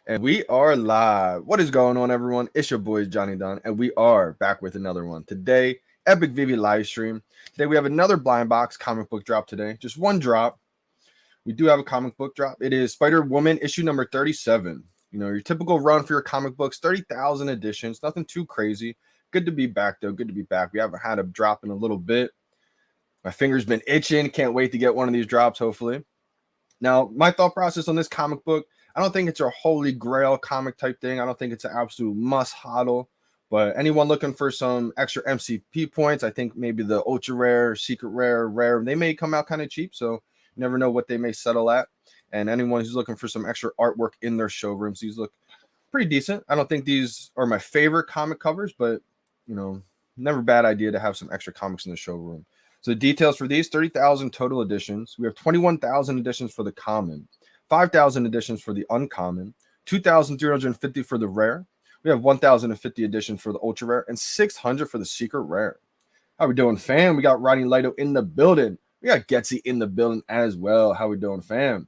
And we are live. What is going on, everyone? It's your boys, Johnny Dunn, and we are back with another one. Today, epic VeVe live stream. Today, we have another blind box comic book drop today. Just one drop. We do have a comic book drop. It is Spider-Woman issue number 37. Your typical run for your comic books, 30,000 editions. Nothing too crazy. Good to be back, though. Good to be back. We haven't had a drop in a little bit. My finger's been itching. Can't wait to get one of these drops, hopefully. Now, my thought process on this comic book, I don't think it's a holy grail comic type thing. I don't think it's an absolute must hodl. But anyone looking for some extra MCP points, I think maybe the ultra rare, secret rare, they may come out kind of cheap. So you never know what they may settle at. And anyone who's looking for some extra artwork in their showrooms, these look pretty decent. I don't think these are my favorite comic covers, but never a bad idea to have some extra comics in the showroom. So the details for these, 30,000 total editions. We have 21,000 editions for the common, 5,000 editions for the uncommon, 2,350 for the rare. We have 1,050 editions for the ultra rare and 600 for the secret rare. How we doing, fam? We got Rodney Lido in the building. We got Getsy in the building as well. How we doing, fam?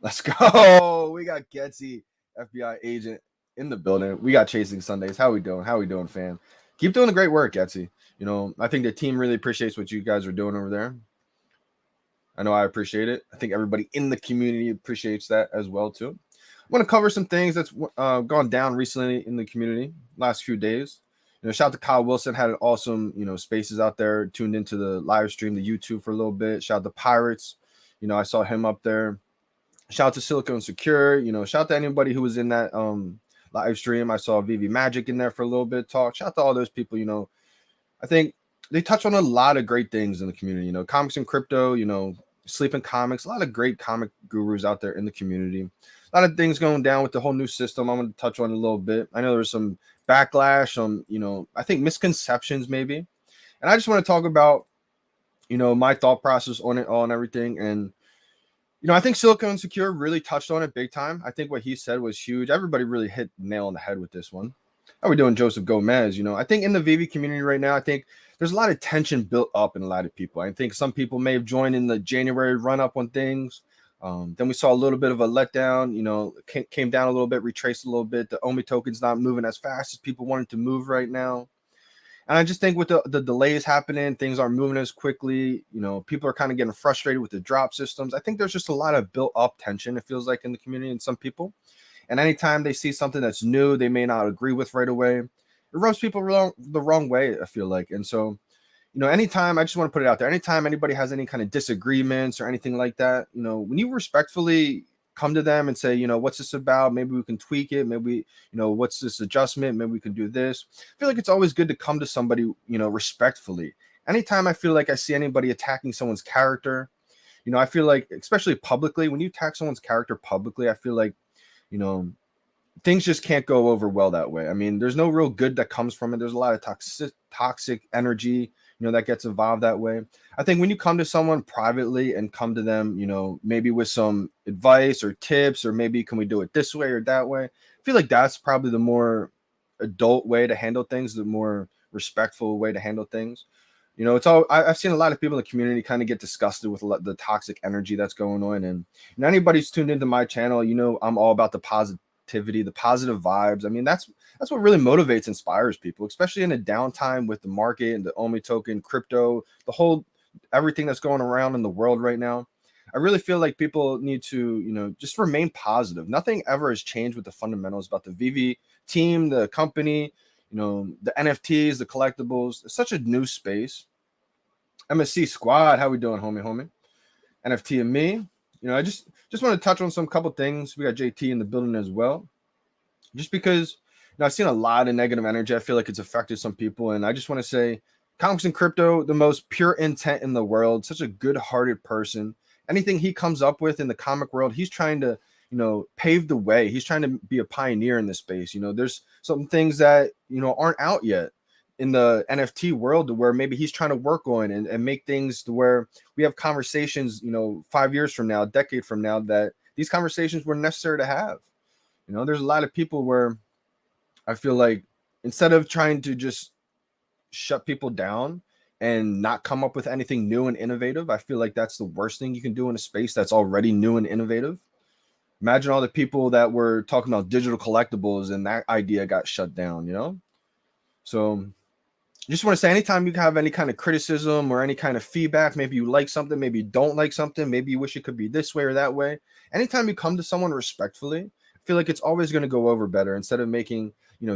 Let's go. We got Getsy, FBI agent, in the building. We got Chasing Sundays. How we doing? How we doing, fam? Keep doing the great work, Getsy. I think the team really appreciates what you guys are doing over there. I know I appreciate it. I think everybody in the community appreciates that as well, too. I'm going to cover some things that's gone down recently in the community last few days. Shout out to Kyle Wilson, had an awesome, spaces out there, tuned into the live stream, the YouTube for a little bit. Shout out to Pirates. I saw him up there. Shout out to Silicon Secure. Shout out to anybody who was in that live stream. I saw VeVe Magic in there for a little bit of talk. Shout out to all those people. I think they touch on a lot of great things in the community. Comics and crypto, sleeping comics, a lot of great comic gurus out there in the community. A lot of things going down with the whole new system. I'm going to touch on a little bit. I know there was some backlash, I think misconceptions maybe. And I just want to talk about, my thought process on it all and everything. And I think Silicon Secure really touched on it big time. I think what he said was huge. Everybody really hit the nail on the head with this one. How we doing, Joseph Gomez? I think in the VeVe community right now, I think there's a lot of tension built up in a lot of people. I think some people may have joined in the January run-up on things. Then we saw a little bit of a letdown, came down a little bit, retraced a little bit. The OMI token's not moving as fast as people wanted to move right now. And I just think with the delays happening, things aren't moving as quickly. People are kind of getting frustrated with the drop systems. I think there's just a lot of built up tension, it feels like, in the community and some people. And anytime they see something that's new, they may not agree with right away. It rubs people the wrong way, I feel like. And so, anytime, I just want to put it out there, anytime anybody has any kind of disagreements or anything like that, when you respectfully come to them and say, what's this about? Maybe we can tweak it. Maybe, what's this adjustment? Maybe we can do this. I feel like it's always good to come to somebody, respectfully. Anytime I feel like I see anybody attacking someone's character, I feel like, especially publicly, when you attack someone's character publicly, I feel like, things just can't go over well that way. I mean, there's no real good that comes from it. There's a lot of toxic energy, that gets involved that way. I think when you come to someone privately and come to them, maybe with some advice or tips, or maybe can we do it this way or that way? I feel like that's probably the more adult way to handle things, the more respectful way to handle things. I've seen a lot of people in the community kind of get disgusted with the toxic energy that's going on. And anybody's tuned into my channel, I'm all about the positivity, the positive vibes. I mean, that's what really motivates, inspires people, especially in a downtime with the market and the OMI token, crypto, everything that's going around in the world right now. I really feel like people need to, just remain positive. Nothing ever has changed with the fundamentals about the VeVe team, the company, the NFTs, the collectibles. It's such a new space. MSC squad, how we doing, homie? NFT and me. I just want to touch on some couple things. We got JT in the building as well. Just because I've seen a lot of negative energy. I feel like it's affected some people. And I just want to say, comics and crypto, the most pure intent in the world, such a good-hearted person. Anything he comes up with in the comic world, he's trying to, pave the way. He's trying to be a pioneer in this space. there's some things that, aren't out yet in the NFT world, to where maybe he's trying to work on and make things to where we have conversations, 5 years from now, a decade from now, that these conversations were necessary to have. There's a lot of people where I feel like instead of trying to just shut people down and not come up with anything new and innovative, I feel like that's the worst thing you can do in a space that's already new and innovative. Imagine all the people that were talking about digital collectibles and that idea got shut down, you know? So just want to say, anytime you have any kind of criticism or any kind of feedback, maybe you like something, maybe you don't like something, maybe you wish it could be this way or that way. Anytime you come to someone respectfully, I feel like it's always going to go over better instead of making,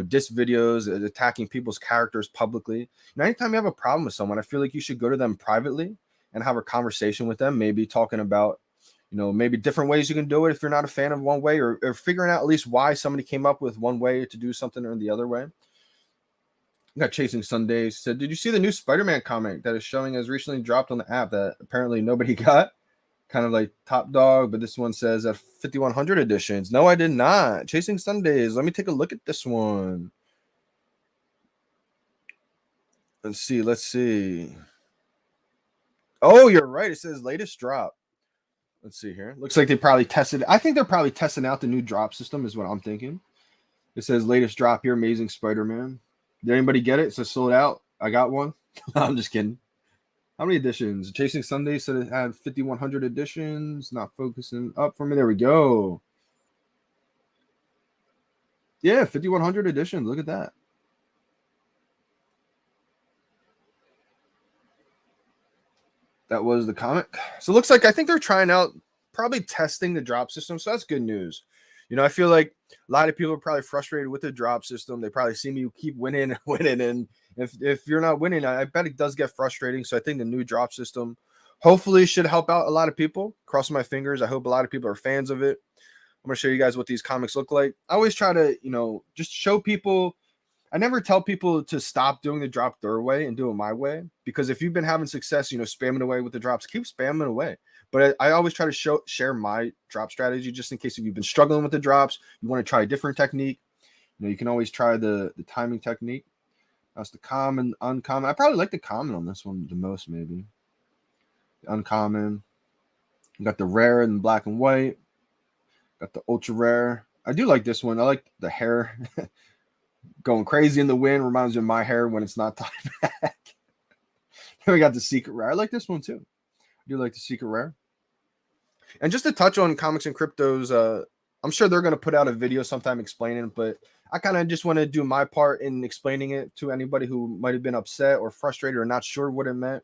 diss videos, attacking people's characters publicly. Anytime you have a problem with someone, I feel like you should go to them privately and have a conversation with them, maybe talking about, maybe different ways you can do it if you're not a fan of one way, or figuring out at least why somebody came up with one way to do something or the other way. Got Chasing Sundays said, did you see the new Spider-Man comic that is showing as recently dropped on the app that apparently nobody got? Kind of like Top Dog, but this one says at 5100 editions. No, I did not. Chasing Sundays. Let me take a look at this one. Let's see. Oh, you're right. It says latest drop. Let's see here. Looks like they probably tested. I think they're probably testing out the new drop system is what I'm thinking. It says latest drop here, Amazing Spider-Man. Did anybody get it? It says sold out. I got one. I'm just kidding. How many editions? Chasing Sunday said it had 5100 editions. Not focusing up for me. There we go. Yeah, 5100 editions. Look at that. That was the comic. So it looks like I think they're trying out, probably testing the drop system. So that's good news. I feel like a lot of people are probably frustrated with the drop system. They probably see me keep winning and winning. And if you're not winning, I bet it does get frustrating. So I think the new drop system hopefully should help out a lot of people. Crossing my fingers. I hope a lot of people are fans of it. I'm going to show you guys what these comics look like. I always try to, just show people. I never tell people to stop doing the drop their way and do it my way, because if you've been having success, spamming away with the drops, keep spamming away. But I always try to share my drop strategy, just in case if you've been struggling with the drops, you want to try a different technique. You can always try the timing technique. That's the common, uncommon. I probably like the common on this one the most, maybe. The uncommon. You got the rare and black and white. Got the ultra rare. I do like this one. I like the hair. Going crazy in the wind reminds me of my hair when it's not tied back. Then we got the secret rare. I like this one too. I do like the secret rare. And just to touch on comics and cryptos, I'm sure they're going to put out a video sometime explaining it, but I kind of just want to do my part in explaining it to anybody who might have been upset or frustrated or not sure what it meant.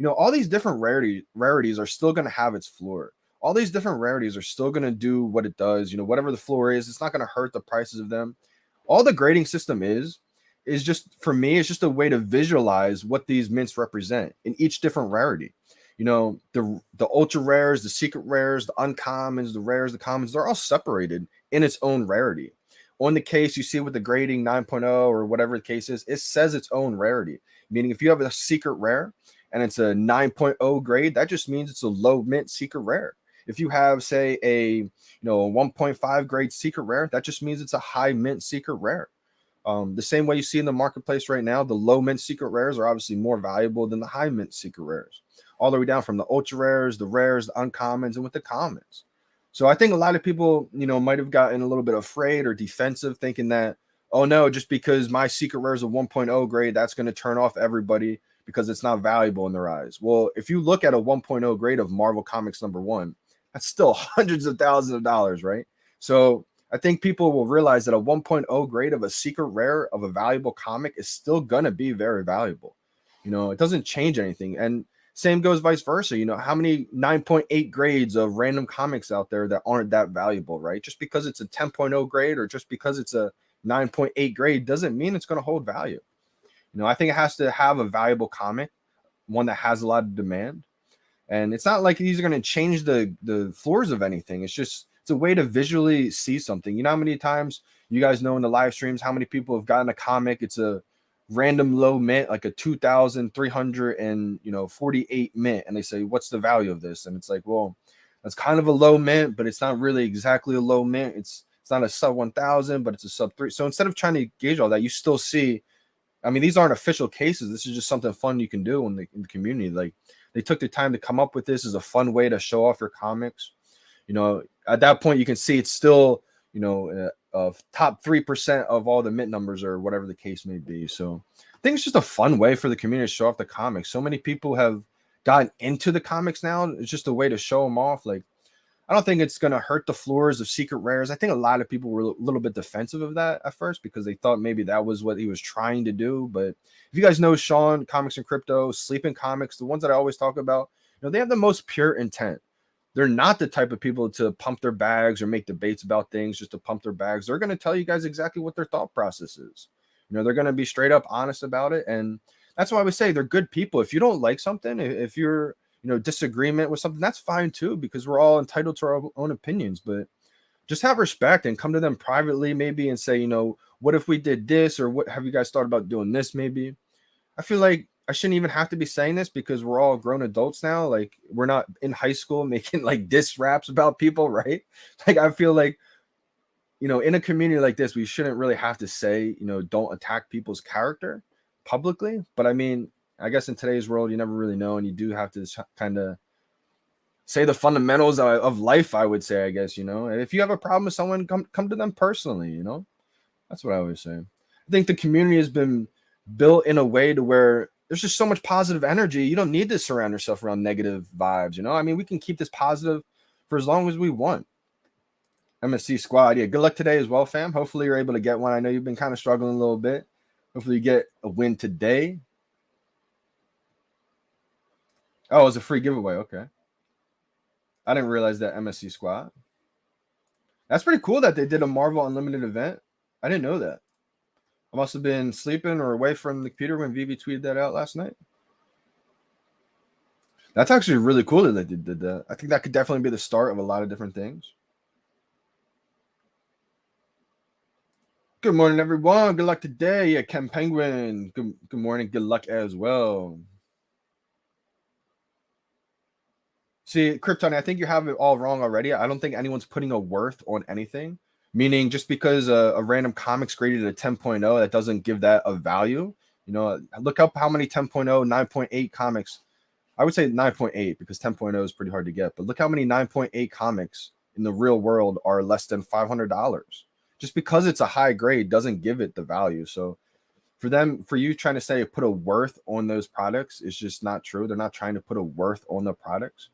All these different rarities are still going to have its floor. All these different rarities are still going to do what it does. Whatever the floor is, it's not going to hurt the prices of them. All the grading system is just, for me, it's just a way to visualize what these mints represent in each different rarity. The ultra rares, the secret rares, the uncommons, the rares, the commons, they're all separated in its own rarity. On the case, you see with the grading 9.0 or whatever the case is, it says its own rarity. Meaning if you have a secret rare and it's a 9.0 grade, that just means it's a low mint secret rare. If you have, say, a 1.5 grade secret rare, that just means it's a high mint secret rare. The same way you see in the marketplace right now, the low mint secret rares are obviously more valuable than the high mint secret rares. All the way down from the ultra rares, the uncommons, and with the commons. So I think a lot of people, might have gotten a little bit afraid or defensive, thinking that, oh no, just because my secret rare is a 1.0 grade, that's going to turn off everybody because it's not valuable in their eyes. Well, if you look at a 1.0 grade of Marvel Comics #1, that's still hundreds of thousands of dollars, right? So I think people will realize that a 1.0 grade of a secret rare of a valuable comic is still going to be very valuable. It doesn't change anything. And same goes vice versa. How many 9.8 grades of random comics out there that aren't that valuable, right? Just because it's a 10.0 grade or just because it's a 9.8 grade doesn't mean it's going to hold value. I think it has to have a valuable comic, one that has a lot of demand. And it's not like these are going to change the floors of anything. It's a way to visually see something. How many times you guys know in the live streams how many people have gotten a comic? It's a random low mint, like a 2,348 mint, and they say, "What's the value of this?" And it's like, well, that's kind of a low mint, but it's not really exactly a low mint. It's not a sub 1,000, but it's a sub 3. So instead of trying to gauge all that, you still see. I mean, these aren't official cases. This is just something fun you can do in the community. Like, they took the time to come up with this as a fun way to show off your comics. At that point, you can see it's still, top 3% of all the mint numbers or whatever the case may be. So I think it's just a fun way for the community to show off the comics. So many people have gotten into the comics now. It's just a way to show them off. Like, I don't think it's going to hurt the floors of secret rares. I think a lot of people were a little bit defensive of that at first because they thought maybe that was what he was trying to do. But if you guys know Sean, Comics and Crypto, Sleeping Comics, the ones that I always talk about, they have the most pure intent. They're not the type of people to pump their bags or make debates about things just to pump their bags. They're going to tell you guys exactly what their thought process is. They're going to be straight up honest about it. And that's why I would say they're good people. If you don't like something, if you're, disagreement with something, that's fine too, because we're all entitled to our own opinions. But just have respect and come to them privately maybe and say, what if we did this, or what have you guys thought about doing this maybe? I feel like I shouldn't even have to be saying this because we're all grown adults now. Like, we're not in high school making like diss raps about people, right? Like, I feel like, in a community like this, we shouldn't really have to say, don't attack people's character publicly. But I mean, I guess in today's world, you never really know, and you do have to kind of say the fundamentals of life, I would say, I guess, and if you have a problem with someone, come to them personally, that's what I always say. I think the community has been built in a way to where there's just so much positive energy. You don't need to surround yourself around negative vibes, I mean, we can keep this positive for as long as we want. MSC squad, yeah, good luck today as well, fam. Hopefully you're able to get one. I know you've been kind of struggling a little bit. Hopefully you get a win today. Oh, it was a free giveaway. Okay. I didn't realize that. MSC squad. That's pretty cool that they did a Marvel Unlimited event. I didn't know that. I must have been sleeping or away from the computer when VeVe tweeted that out last night. That's actually really cool that they did that. I think that could definitely be the start of a lot of different things. Good morning, everyone. Good luck today. Yeah, Ken Penguin. Good morning. Good luck as well. See, Krypton, I think you have it all wrong already. I don't think anyone's putting a worth on anything, meaning just because a random comic's graded a 10.0, that doesn't give that a value. Look up how many 10.0, 9.8 comics. I would say 9.8 because 10.0 is pretty hard to get, but look how many 9.8 comics in the real world are less than $500. Just because it's a high grade doesn't give it the value. So for you trying to say put a worth on those products is just not true. They're not trying to put a worth on the products.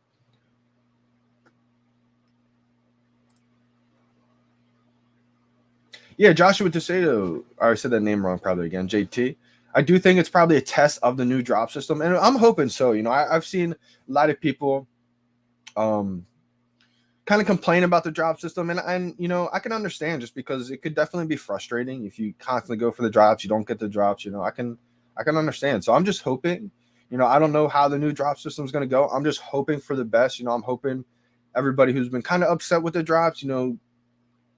Yeah, Joshua Tesedo. I said that name wrong probably again. JT. I do think it's probably a test of the new drop system, and I'm hoping so. I've seen a lot of people kind of complain about the drop system, and I can understand, just because it could definitely be frustrating if you constantly go for the drops, you don't get the drops. I can understand. So I'm just hoping. I don't know how the new drop system is going to go. I'm just hoping for the best. I'm hoping everybody who's been kind of upset with the drops,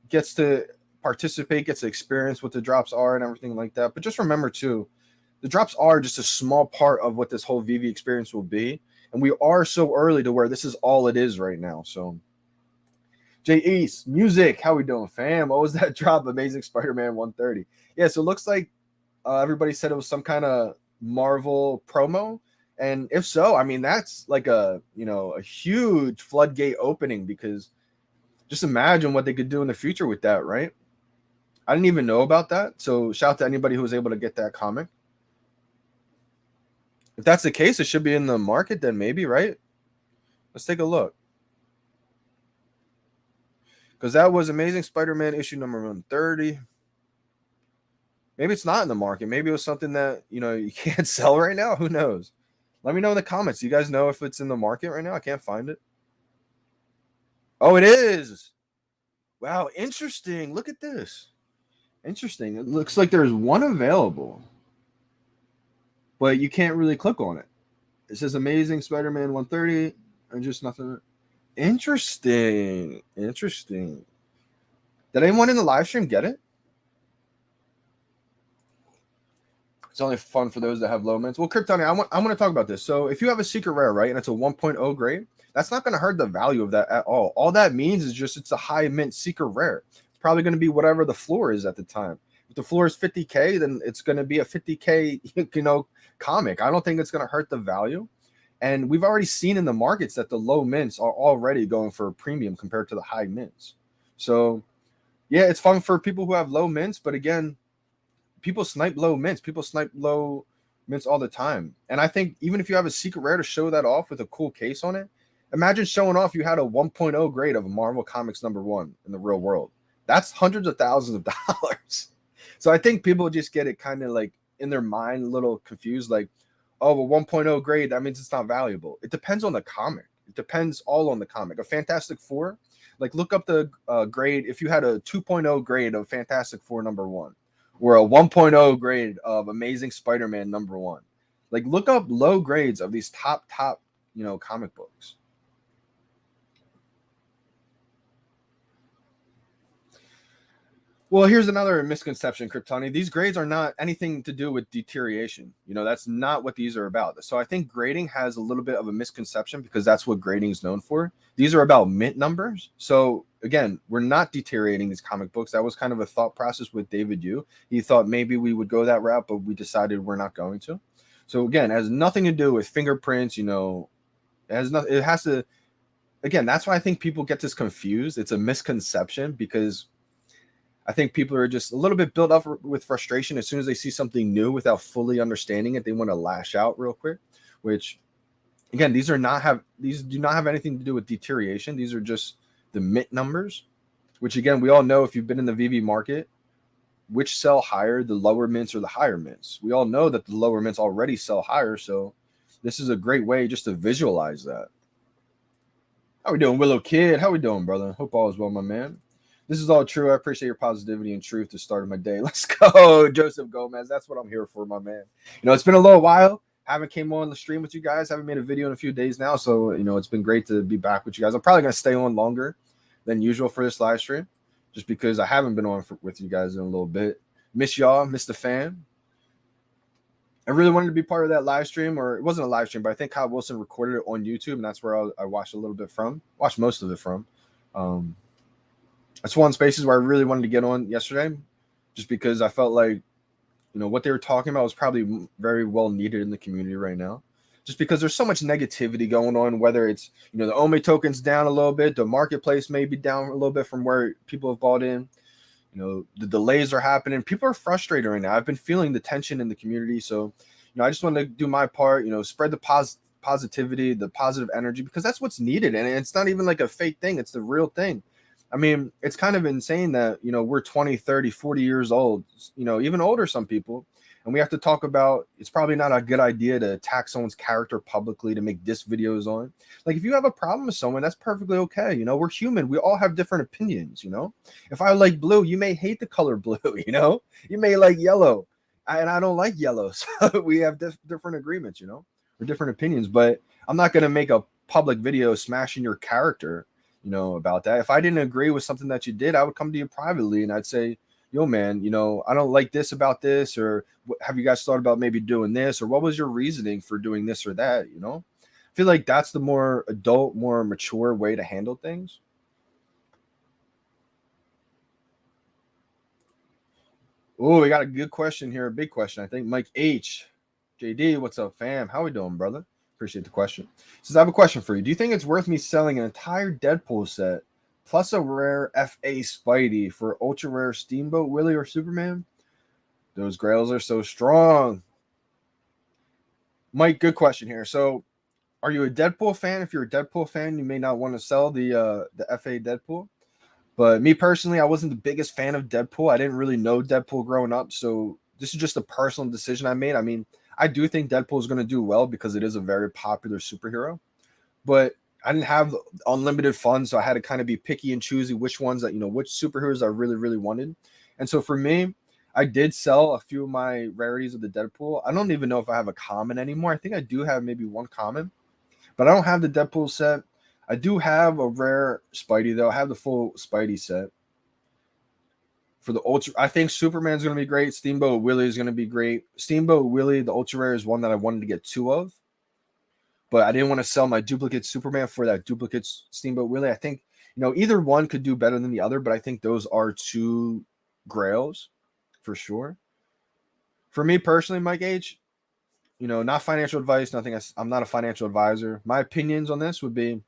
gets to participate, gets to experience what the drops are and everything like that. But just remember too, the drops are just a small part of what this whole VeVe experience will be, and we are so early to where this is all it is right now. So Jay East music, how we doing, fam? What was that drop? Amazing Spider-Man 130. Yeah, so it looks like everybody said it was some kind of Marvel promo, and if so, I mean, that's like a huge floodgate opening, because just imagine what they could do in the future with that, right? I didn't even know about that. So shout out to anybody who was able to get that comic. If that's the case, it should be in the market then, maybe, right? Let's take a look. Because that was Amazing Spider-Man issue number 130. Maybe it's not in the market. Maybe it was something that, you can't sell right now. Who knows? Let me know in the comments. You guys know if it's in the market right now? I can't find it. Oh, it is. Wow, interesting. Look at this. Interesting. It looks like there's one available, but you can't really click on it. It says Amazing Spider-Man 130 and just nothing. Interesting. Did anyone in the live stream get it? It's only fun for those that have low mints. Well, Krypton, I want to talk about this. So if you have a secret rare, right, and it's a 1.0 grade, that's not going to hurt the value of that at all. All that means is just it's a high mint secret rare. Probably going to be whatever the floor is at the time. If the floor is 50K, then it's going to be a 50K, comic. I don't think it's going to hurt the value. And we've already seen in the markets that the low mints are already going for a premium compared to the high mints. So, yeah, it's fun for people who have low mints. But again, people snipe low mints. People snipe low mints all the time. And I think even if you have a secret rare to show that off with a cool case on it, Imagine showing off you had a 1.0 grade of a Marvel Comics #1 in the real world. That's hundreds of thousands of dollars. So I think people just get it kind of like in their mind a little confused, like, oh, a 1.0 grade, that means it's not valuable. It depends on the comic. It depends all on the comic. A Fantastic Four, like look up the grade. If you had a 2.0 grade of Fantastic Four #1 or a 1.0 grade of Amazing Spider-Man #1, like look up low grades of these top, comic books. Well, here's another misconception, Kryptoni. These grades are not anything to do with deterioration. That's not what these are about. So I think grading has a little bit of a misconception because that's what grading is known for. These are about mint numbers. So again, we're not deteriorating these comic books. That was kind of a thought process with David Yu. He thought maybe we would go that route, but we decided we're not going to. So again, it has nothing to do with fingerprints. It has nothing. It has to. Again, that's why I think people get this confused. It's a misconception because I think people are just a little bit built up with frustration as soon as they see something new without fully understanding it. They want to lash out real quick, which again, these do not have anything to do with deterioration. These are just the mint numbers, which again, we all know if you've been in the VeVe market, which sell higher, the lower mints or the higher mints. We all know that the lower mints already sell higher. So this is a great way just to visualize that. How we doing, Willow Kid? How we doing, brother? Hope all is well, my man. This is all true. I appreciate your positivity and truth to start my day. Let's go, Joseph Gomez. That's what I'm here for, my man. It's been a little while. Haven't came on the stream with you guys. Haven't made a video in a few days now. So, it's been great to be back with you guys. I'm probably going to stay on longer than usual for this live stream just because I haven't been on with you guys in a little bit. Miss y'all. Miss the fam. I really wanted to be part of that live stream, or it wasn't a live stream, but I think Kyle Wilson recorded it on YouTube, and that's where I watched a little bit from. Watched most of it from. That's one of the spaces where I really wanted to get on yesterday, just because I felt like, what they were talking about was probably very well needed in the community right now. Just because there's so much negativity going on, whether it's, the OME token's down a little bit, the marketplace may be down a little bit from where people have bought in. The delays are happening. People are frustrated right now. I've been feeling the tension in the community. So, I just want to do my part, spread the positivity, the positive energy, because that's what's needed. And it's not even like a fake thing. It's the real thing. I mean, it's kind of insane that, we're 20, 30, 40 years old, even older, some people. And we have to talk about, it's probably not a good idea to attack someone's character publicly, to make diss videos on. Like, if you have a problem with someone, that's perfectly okay. We're human. We all have different opinions, If I like blue, you may hate the color blue, You may like yellow. And I don't like yellow. So we have different agreements, or different opinions. But I'm not going to make a public video smashing your character, about that. If I didn't agree with something that you did, I would come to you privately and I'd say, yo, man, I don't like this about this, or have you guys thought about maybe doing this, or what was your reasoning for doing this or that? I feel like that's the more adult, more mature way to handle things. Oh, we got a good question here, a big question, I think. Mike H. JD, what's up, fam? How we doing, brother? Appreciate the question. Says, I have a question for you. Do you think it's worth me selling an entire Deadpool set plus a rare FA Spidey for ultra rare Steamboat Willie or Superman? Those grails are so strong. Mike, good question here. So, are you a Deadpool fan? If you're a Deadpool fan, you may not want to sell the FA Deadpool. But me personally, I wasn't the biggest fan of Deadpool. I didn't really know Deadpool growing up. So this is just a personal decision I made. I mean, I do think Deadpool is going to do well because it is a very popular superhero. But I didn't have unlimited funds, so I had to kind of be picky and choosy which ones that, which superheroes I really, really wanted. And so for me, I did sell a few of my rarities of the Deadpool. I don't even know if I have a common anymore. I think I do have maybe one common, but I don't have the Deadpool set. I do have a rare Spidey, though. I have the full Spidey set. For the ultra, I think Superman's going to be great. Steamboat Willie is going to be great. Steamboat Willie, the ultra rare, is one that I wanted to get two of, but I didn't want to sell my duplicate Superman for that duplicate Steamboat Willie. I think, either one could do better than the other, but I think those are two grails for sure. For me personally, Mike H., not financial advice, nothing. I'm not a financial advisor. My opinions on this would be,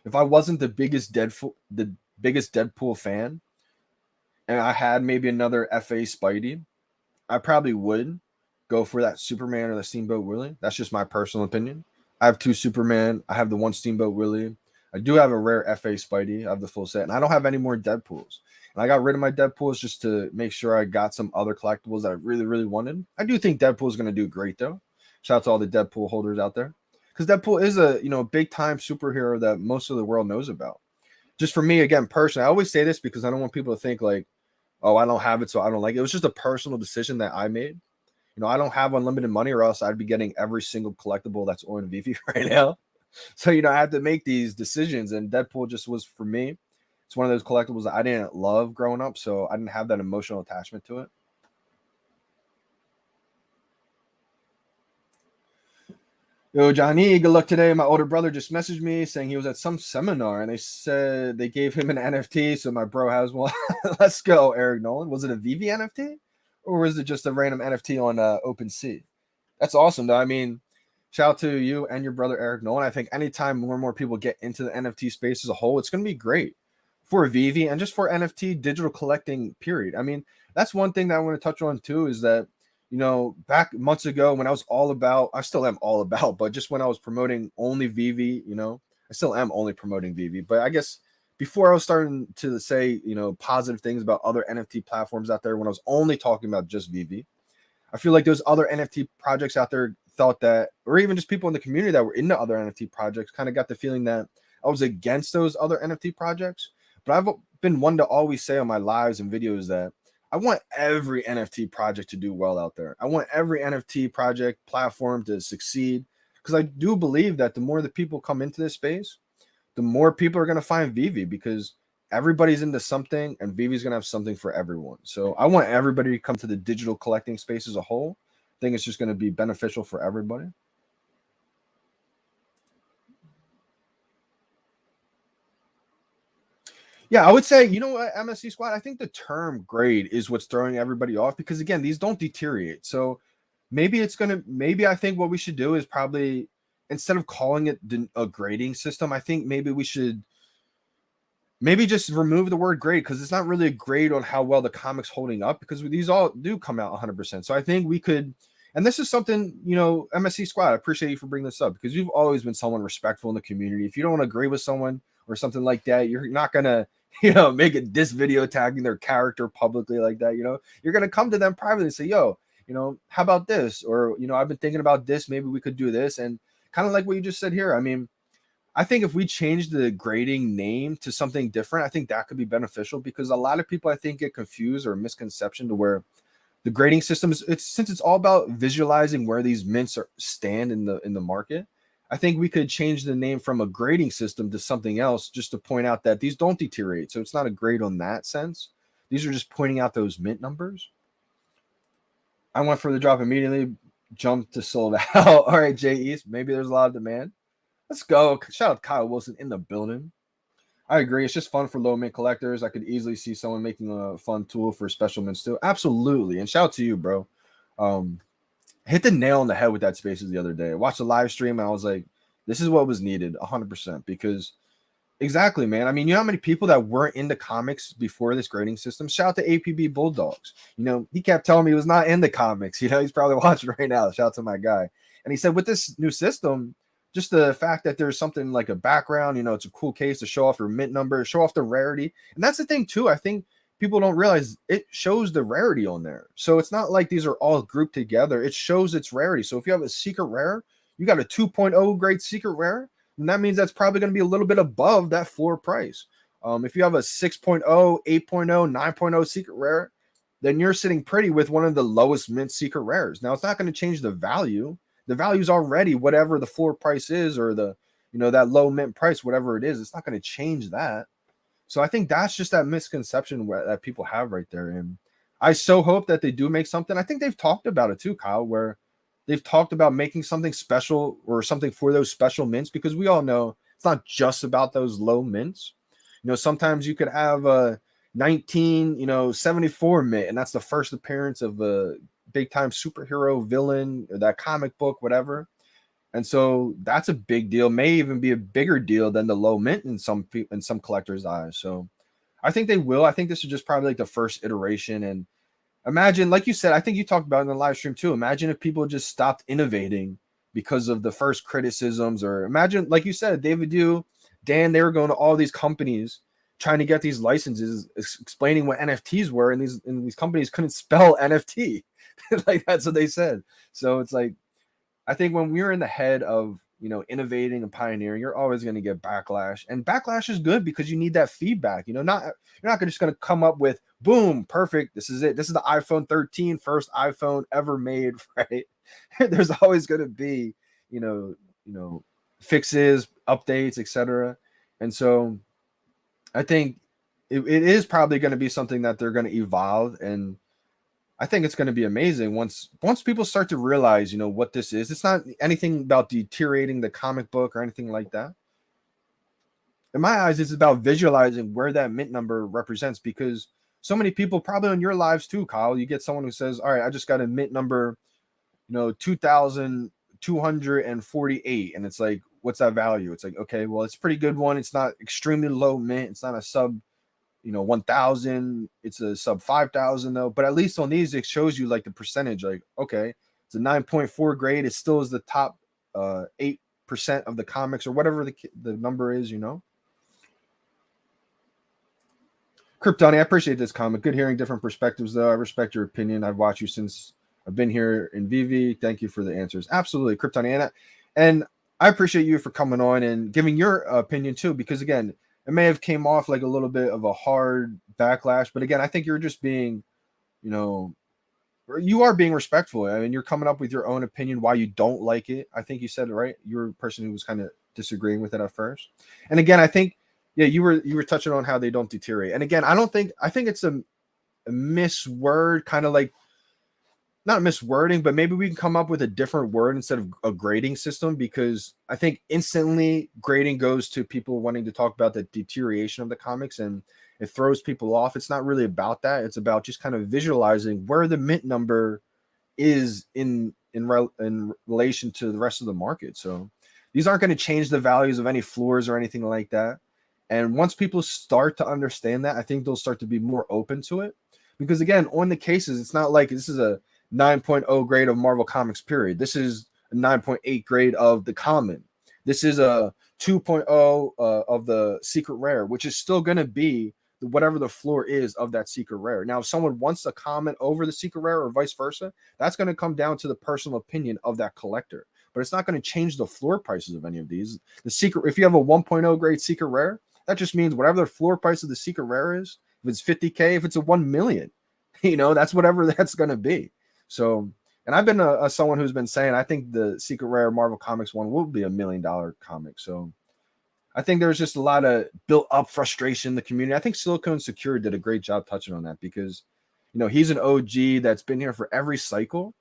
if I wasn't the biggest Deadpool fan, and I had maybe another FA Spidey, I probably would go for that Superman or the Steamboat Willie. That's just my personal opinion. I have 2 Superman. I have the 1 Steamboat Willie. I do have a rare FA Spidey. I have the full set, and I don't have any more Deadpools. And I got rid of my Deadpools just to make sure I got some other collectibles that I really, really wanted. I do think Deadpool is going to do great, though. Shout out to all the Deadpool holders out there, because Deadpool is a big time superhero that most of the world knows about. Just for me, again, personally, I always say this because I don't want people to think like, oh, I don't have it, so I don't like it. It was just a personal decision that I made. I don't have unlimited money, or else I'd be getting every single collectible that's on VeVe right now. So, I had to make these decisions, and Deadpool just was for me. It's one of those collectibles that I didn't love growing up, so I didn't have that emotional attachment to it. Yo, Johnny, good luck today. My older brother just messaged me saying he was at some seminar, and they said they gave him an NFT, so my bro has one. Let's go, Eric Nolan. Was it a VeVe NFT? Or was it just a random NFT on OpenSea? That's awesome, though. I mean, shout out to you and your brother, Eric Nolan. I think anytime more and more people get into the NFT space as a whole, it's going to be great for VeVe and just for NFT digital collecting, period. I mean, that's one thing that I want to touch on, too, is that, back months ago when I was I still am all about, but just when I was promoting only VeVe, I still am only promoting VeVe. But I guess before I was starting to say, positive things about other NFT platforms out there, when I was only talking about just VeVe, I feel like those other NFT projects out there thought that, or even just people in the community that were into other NFT projects kind of got the feeling that I was against those other NFT projects. But I've been one to always say on my lives and videos that I want every NFT project to do well out there. I want every NFT project platform to succeed, because I do believe that the more the people come into this space, the more people are going to find VeVe, because everybody's into something, and VeVe is going to have something for everyone. So I want everybody to come to the digital collecting space as a whole. I think it's just going to be beneficial for everybody. Yeah, I would say, what, MSC squad, I think the term grade is what's throwing everybody off, because again, these don't deteriorate. So maybe I think what we should do is probably, instead of calling it a grading system, I think maybe we should just remove the word grade, because it's not really a grade on how well the comic's holding up, because these all do come out 100%. So I think we could, and this is something, MSC squad, I appreciate you for bringing this up, because you've always been someone respectful in the community. If you don't agree with someone or something like that, you're not going to, make a diss video tagging their character publicly like that. You're going to come to them privately and say, yo, how about this? Or, I've been thinking about this. Maybe we could do this. And kind of like what you just said here. I mean, I think if we change the grading name to something different, I think that could be beneficial, because a lot of people, I think, get confused or misconception to where the grading system is, since it's all about visualizing where these mints stand in the market. I think we could change the name from a grading system to something else, just to point out that these don't deteriorate. So it's not a grade on that sense. These are just pointing out those mint numbers. I went for the drop immediately, jumped to sold out. All right, Jay East, maybe there's a lot of demand. Let's go. Shout out Kyle Wilson in the building. I agree. It's just fun for low mint collectors. I could easily see someone making a fun tool for special mints too. Absolutely. And shout out to you, bro. Hit the nail on the head with that Spaces the other day. I watched the live stream and I was like, this is what was needed 100%, because exactly, man. I mean, you know how many people that weren't into comics before this grading system? Shout out to APB Bulldogs. He kept telling me he was not into comics. He's probably watching right now. Shout out to my guy. And he said, with this new system, just the fact that there's something like a background, it's a cool case to show off your mint number, show off the rarity. And that's the thing too. I think people don't realize it shows the rarity on there. So it's not like these are all grouped together. It shows its rarity. So if you have a secret rare, you got a 2.0 grade secret rare, and that means that's probably going to be a little bit above that floor price. If you have a 6.0, 8.0, 9.0 secret rare, then you're sitting pretty with one of the lowest mint secret rares. Now, it's not going to change the value. The value is already whatever the floor price is, or the, that low mint price, whatever it is. It's not going to change that. So I think that's just that misconception that people have right there. And I so hope that they do make something. I think they've talked about it too, Kyle, where they've talked about making something special or something for those special mints, because we all know it's not just about those low mints. Sometimes you could have a 1974 mint, and that's the first appearance of a big time superhero villain, or that comic book, whatever. And so that's a big deal, may even be a bigger deal than the low mint in some collectors' eyes. So I think they will. I think this is just probably like the first iteration. And imagine, like you said, I think you talked about it in the live stream too. Imagine if people just stopped innovating because of the first criticisms. Or imagine, like you said, David, Dan, they were going to all these companies trying to get these licenses, explaining what NFTs were, and these companies couldn't spell NFT. Like, that's what they said. So it's like, I think when we're in the head of, innovating and pioneering, you're always going to get backlash, and backlash is good because you need that feedback. You're not just going to come up with boom, perfect. This is it. This is the iPhone 13, first iPhone ever made, right? There's always going to be, fixes, updates, etc. And so I think it is probably going to be something that they're going to evolve, and I think it's going to be amazing once people start to realize, what this is. It's not anything about deteriorating the comic book or anything like that. In my eyes, it's about visualizing where that mint number represents, because so many people, probably in your lives too, Kyle, you get someone who says, all right, I just got a mint number, 2,248. And it's like, what's that value? It's like, okay, well, it's a pretty good one. It's not extremely low mint. It's not a sub 1,000, it's a sub 5,000 though, but at least on these it shows you like the percentage, like, okay, it's a 9.4 grade, it still is the top 8% of the comics, or whatever the number is. Kryptoni, I appreciate this comment. Good hearing different perspectives though. I respect your opinion. I've watched you since I've been here in VeVe. Thank you for the answers. Absolutely, Kryptoni, and I appreciate you for coming on and giving your opinion too, because again, it may have came off like a little bit of a hard backlash, but again, I think you're just being, you are being respectful. I mean, you're coming up with your own opinion why you don't like it. I think you said it right. You're a person who was kind of disagreeing with it at first. And again, I think, yeah, you were touching on how they don't deteriorate. And again, I think it's a misword, kind of like, not miswording, but maybe we can come up with a different word instead of a grading system, because I think instantly grading goes to people wanting to talk about the deterioration of the comics, and it throws people off. It's not really about that. It's about just kind of visualizing where the mint number is in relation to the rest of the market. So these aren't going to change the values of any floors or anything like that. And once people start to understand that, I think they'll start to be more open to it, because again, on the cases, it's not like this is a 9.0 grade of Marvel Comics, period. This is a 9.8 grade of the common. This is a 2.0 of the secret rare, which is still going to be whatever the floor is of that secret rare. Now, if someone wants a comment over the secret rare or vice versa, that's going to come down to the personal opinion of that collector. But it's not going to change the floor prices of any of these. The secret, if you have a 1.0 grade secret rare, that just means whatever the floor price of the secret rare is, if it's 50K, if it's a 1 million, that's whatever that's going to be. So, and I've been someone who's been saying, I think the secret rare Marvel Comics one will be $1 million comic. So I think there's just a lot of built up frustration in the community. I think Silicone Secure did a great job touching on that, because, he's an OG that's been here for every cycle.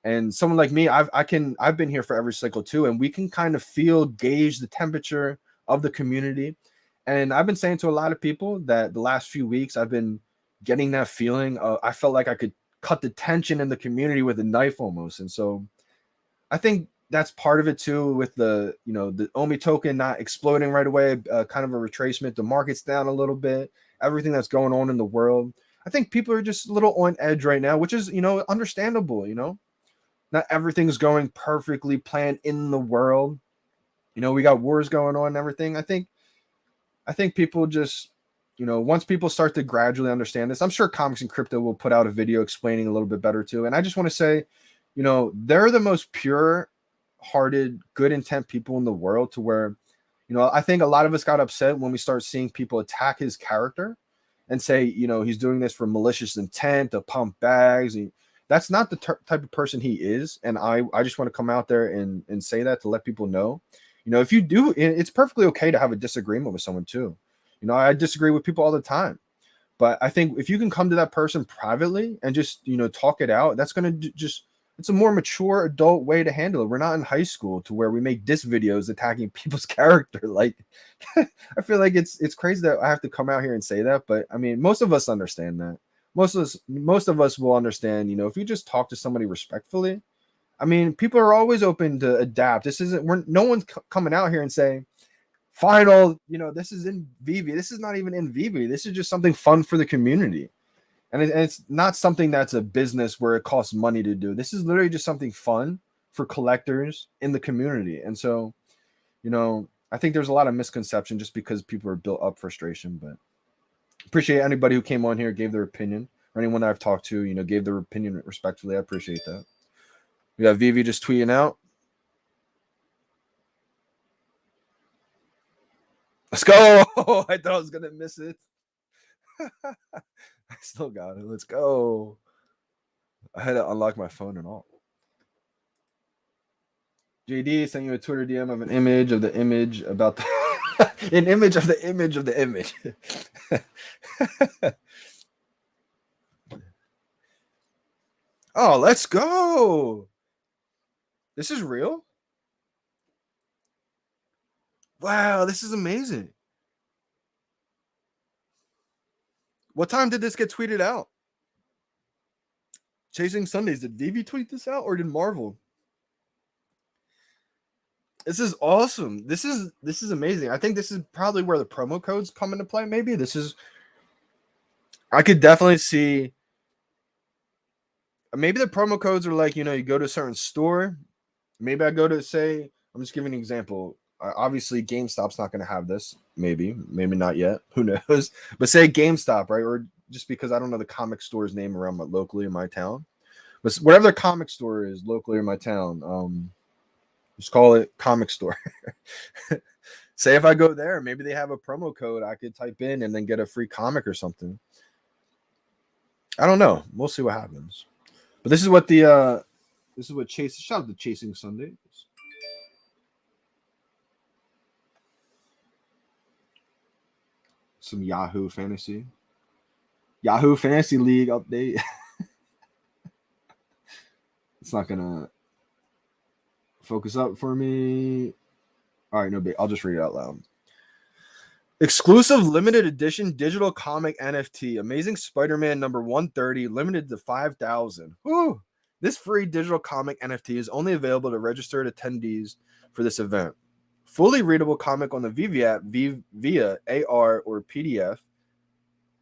And someone like me, I've been here for every cycle too. And we can kind of gauge the temperature of the community. And I've been saying to a lot of people that the last few weeks, I've been getting that feeling. I felt like I could cut the tension in the community with a knife almost. And so I think that's part of it too, with the Omi token not exploding right away, kind of a retracement. The market's down a little bit, everything that's going on in the world. I think people are just a little on edge right now, which is, understandable. Not everything's going perfectly planned in the world. We got wars going on and everything. I think people just, once people start to gradually understand this, I'm sure Comics and Crypto will put out a video explaining a little bit better too. And I just want to say, they're the most pure-hearted, good intent people in the world, to where, I think a lot of us got upset when we start seeing people attack his character and say, he's doing this for malicious intent to pump bags. That's not the type of person he is. And I just want to come out there and say that, to let people know, if you do, it's perfectly okay to have a disagreement with someone too. I disagree with people all the time, but I think if you can come to that person privately and just, talk it out, that's going to it's a more mature adult way to handle it. We're not in high school to where we make diss videos attacking people's character. Like, I feel like it's crazy that I have to come out here and say that, but I mean, most of us understand that. Most of us will understand, if you just talk to somebody respectfully, I mean, people are always open to adapt. No one's coming out here and saying, final, this is in VeVe. This is not even in VeVe. This is just something fun for the community. And it's not something that's a business where it costs money to do. This is literally just something fun for collectors in the community. And so, you know, I think there's a lot of misconception just because people are built up frustration. But appreciate anybody who came on here, gave their opinion, or anyone that I've talked to, you know, gave their opinion respectfully. I appreciate that. We got VeVe just tweeting out. Let's go. I thought I was gonna miss it. I still got it. Let's go. I had to unlock my phone and all. JD sent you a Twitter DM of an image of the image about the an image of the image of the image. Oh, let's go. This is real? Wow, this is amazing. What time did this get tweeted out? Chasing Sundays. Did VeVe tweet this out or did Marvel? This is awesome. This is amazing. I think this is probably where the promo codes come into play. Maybe I could definitely see. Maybe the promo codes are like, you know, you go to a certain store. Maybe I go to, say, I'm just giving an example. Obviously, GameStop's not going to have this. Maybe not yet. Who knows? But say GameStop, right? Or just because I don't know the comic store's name around locally in my town. But whatever the comic store is locally in my town, just call it comic store. Say if I go there, maybe they have a promo code I could type in and then get a free comic or something. I don't know. We'll see what happens. But this is what shout out to Chasing Sundays. Some Yahoo Fantasy League update. It's not gonna focus up for me. All right, no big. I'll just read it out loud. Exclusive limited edition digital comic NFT. Amazing Spider-Man number 130, limited to 5,000. Woo! This free digital comic NFT is only available to registered attendees for this event. Fully readable comic on the VeVe app via AR or PDF.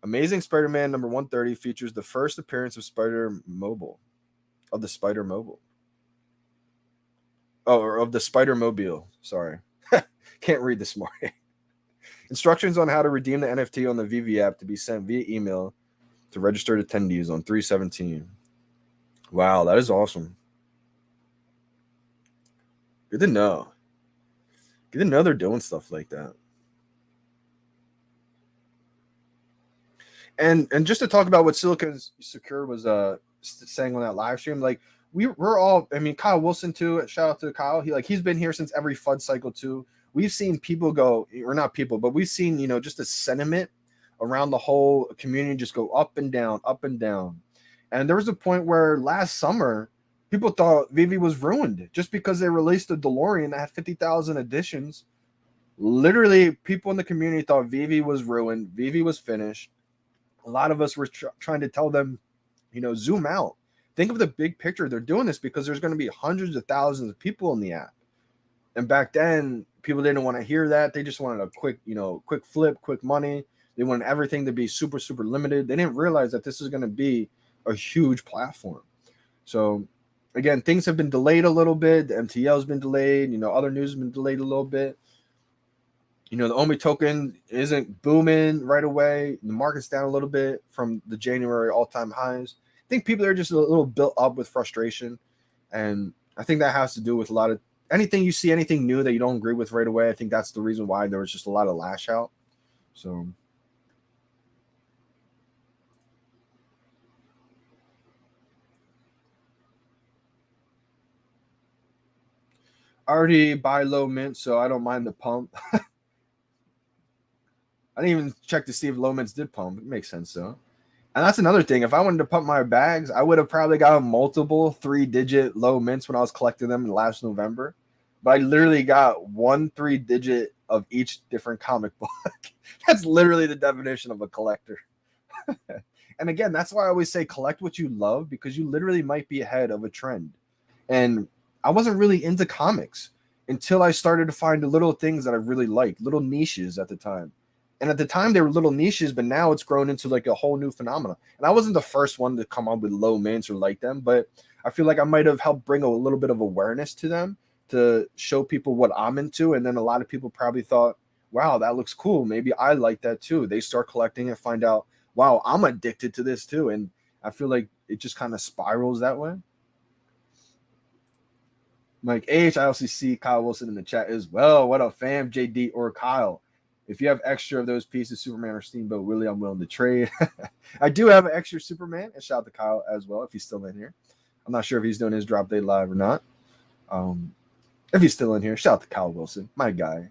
Amazing Spider-Man number 130 features the first appearance of Spider Mobile. Of the Spider Mobile. Oh, or of the Spider Mobile. Sorry. Can't read this morning. Instructions on how to redeem the NFT on the VeVe app to be sent via email to registered attendees on 3/17. Wow, that is awesome. Good to know. Good to know they're doing stuff like that. And just to talk about what Silicon Secure was saying on that live stream, like we're all, I mean, Kyle Wilson too. Shout out to Kyle. He's been here since every FUD cycle too. We've seen people go, or not people, but we've seen, you know, just a sentiment around the whole community just go up and down, up and down. And there was a point where last summer, people thought VeVe was ruined just because they released a DeLorean that had 50,000 editions. Literally, people in the community thought VeVe was ruined. VeVe was finished. A lot of us were trying to tell them, you know, zoom out. Think of the big picture. They're doing this because there's going to be hundreds of thousands of people in the app. And back then, people didn't want to hear that. They just wanted a quick flip, quick money. They wanted everything to be super, super limited. They didn't realize that this is going to be a huge platform. So, again, things have been delayed a little bit. The MTL has been delayed. You know, other news has been delayed a little bit. You know, the OMI token isn't booming right away. The market's down a little bit from the January all-time highs. I think people are just a little built up with frustration. And I think that has to do with a lot of anything you see, anything new that you don't agree with right away. I think that's the reason why there was just a lot of lash out. So I already buy low mint, so I don't mind the pump. I didn't even check to see if low mints did pump. It makes sense though. And that's another thing. If I wanted to pump my bags, I would have probably gotten multiple 3-digit low mints when I was collecting them in last November. But I literally got 1 3-digit of each different comic book. That's literally the definition of a collector. And again, that's why I always say collect what you love, because you literally might be ahead of a trend. And I wasn't really into comics until I started to find the little things that I really liked, little niches at the time. And at the time, they were little niches, but now it's grown into like a whole new phenomenon. And I wasn't the first one to come up with low mints or like them, but I feel like I might have helped bring a little bit of awareness to them to show people what I'm into. And then a lot of people probably thought, wow, that looks cool. Maybe I like that too. They start collecting it, find out, wow, I'm addicted to this too. And I feel like it just kind of spirals that way. Mike H, I also see Kyle Wilson in the chat as well. What up, fam? JD or Kyle? If you have extra of those pieces, Superman or Steamboat Willie, I'm willing to trade. I do have an extra Superman, and shout out to Kyle as well if he's still in here. I'm not sure if he's doing his drop day live or not. If he's still in here, shout out to Kyle Wilson, my guy.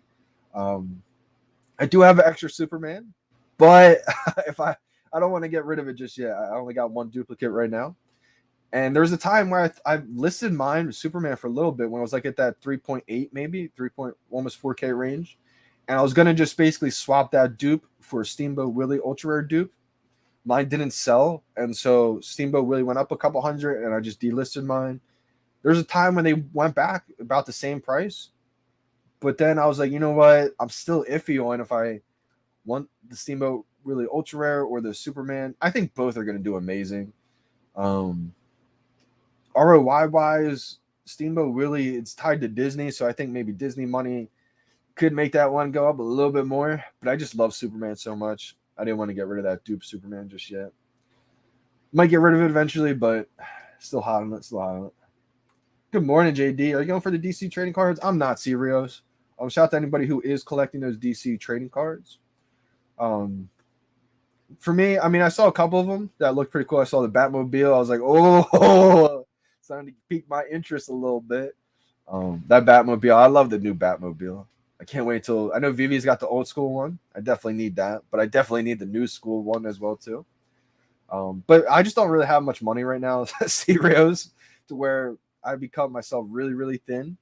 I do have an extra Superman, but if I don't want to get rid of it just yet. I only got one duplicate right now. And there was a time where I listed mine with Superman for a little bit when I was like at that 3.8, maybe almost 4K range. And I was going to just basically swap that dupe for Steamboat Willie ultra rare dupe. Mine didn't sell. And so Steamboat Willie went up a couple hundred and I just delisted mine. There's a time when they went back about the same price. But then I was like, you know what? I'm still iffy on if I want the Steamboat Willie ultra rare or the Superman. I think both are going to do amazing. ROI wise, Steamboat Willie, it's tied to Disney, so I think maybe Disney money could make that one go up a little bit more. But I just love Superman so much. I didn't want to get rid of that dupe Superman just yet. Might get rid of it eventually, but still hot on it. Good morning, JD. Are you going for the DC trading cards? I'm not serious. Shout out to anybody who is collecting those DC trading cards. For me, I mean, I saw a couple of them that looked pretty cool. I saw the Batmobile. I was like, oh, starting to pique my interest a little bit. That Batmobile, I love the new Batmobile. I can't wait till I know VeVe's got the old school one. I definitely need that, but I definitely need the new school one as well too. But I just don't really have much money right now, serious, to where I become myself really, really thin.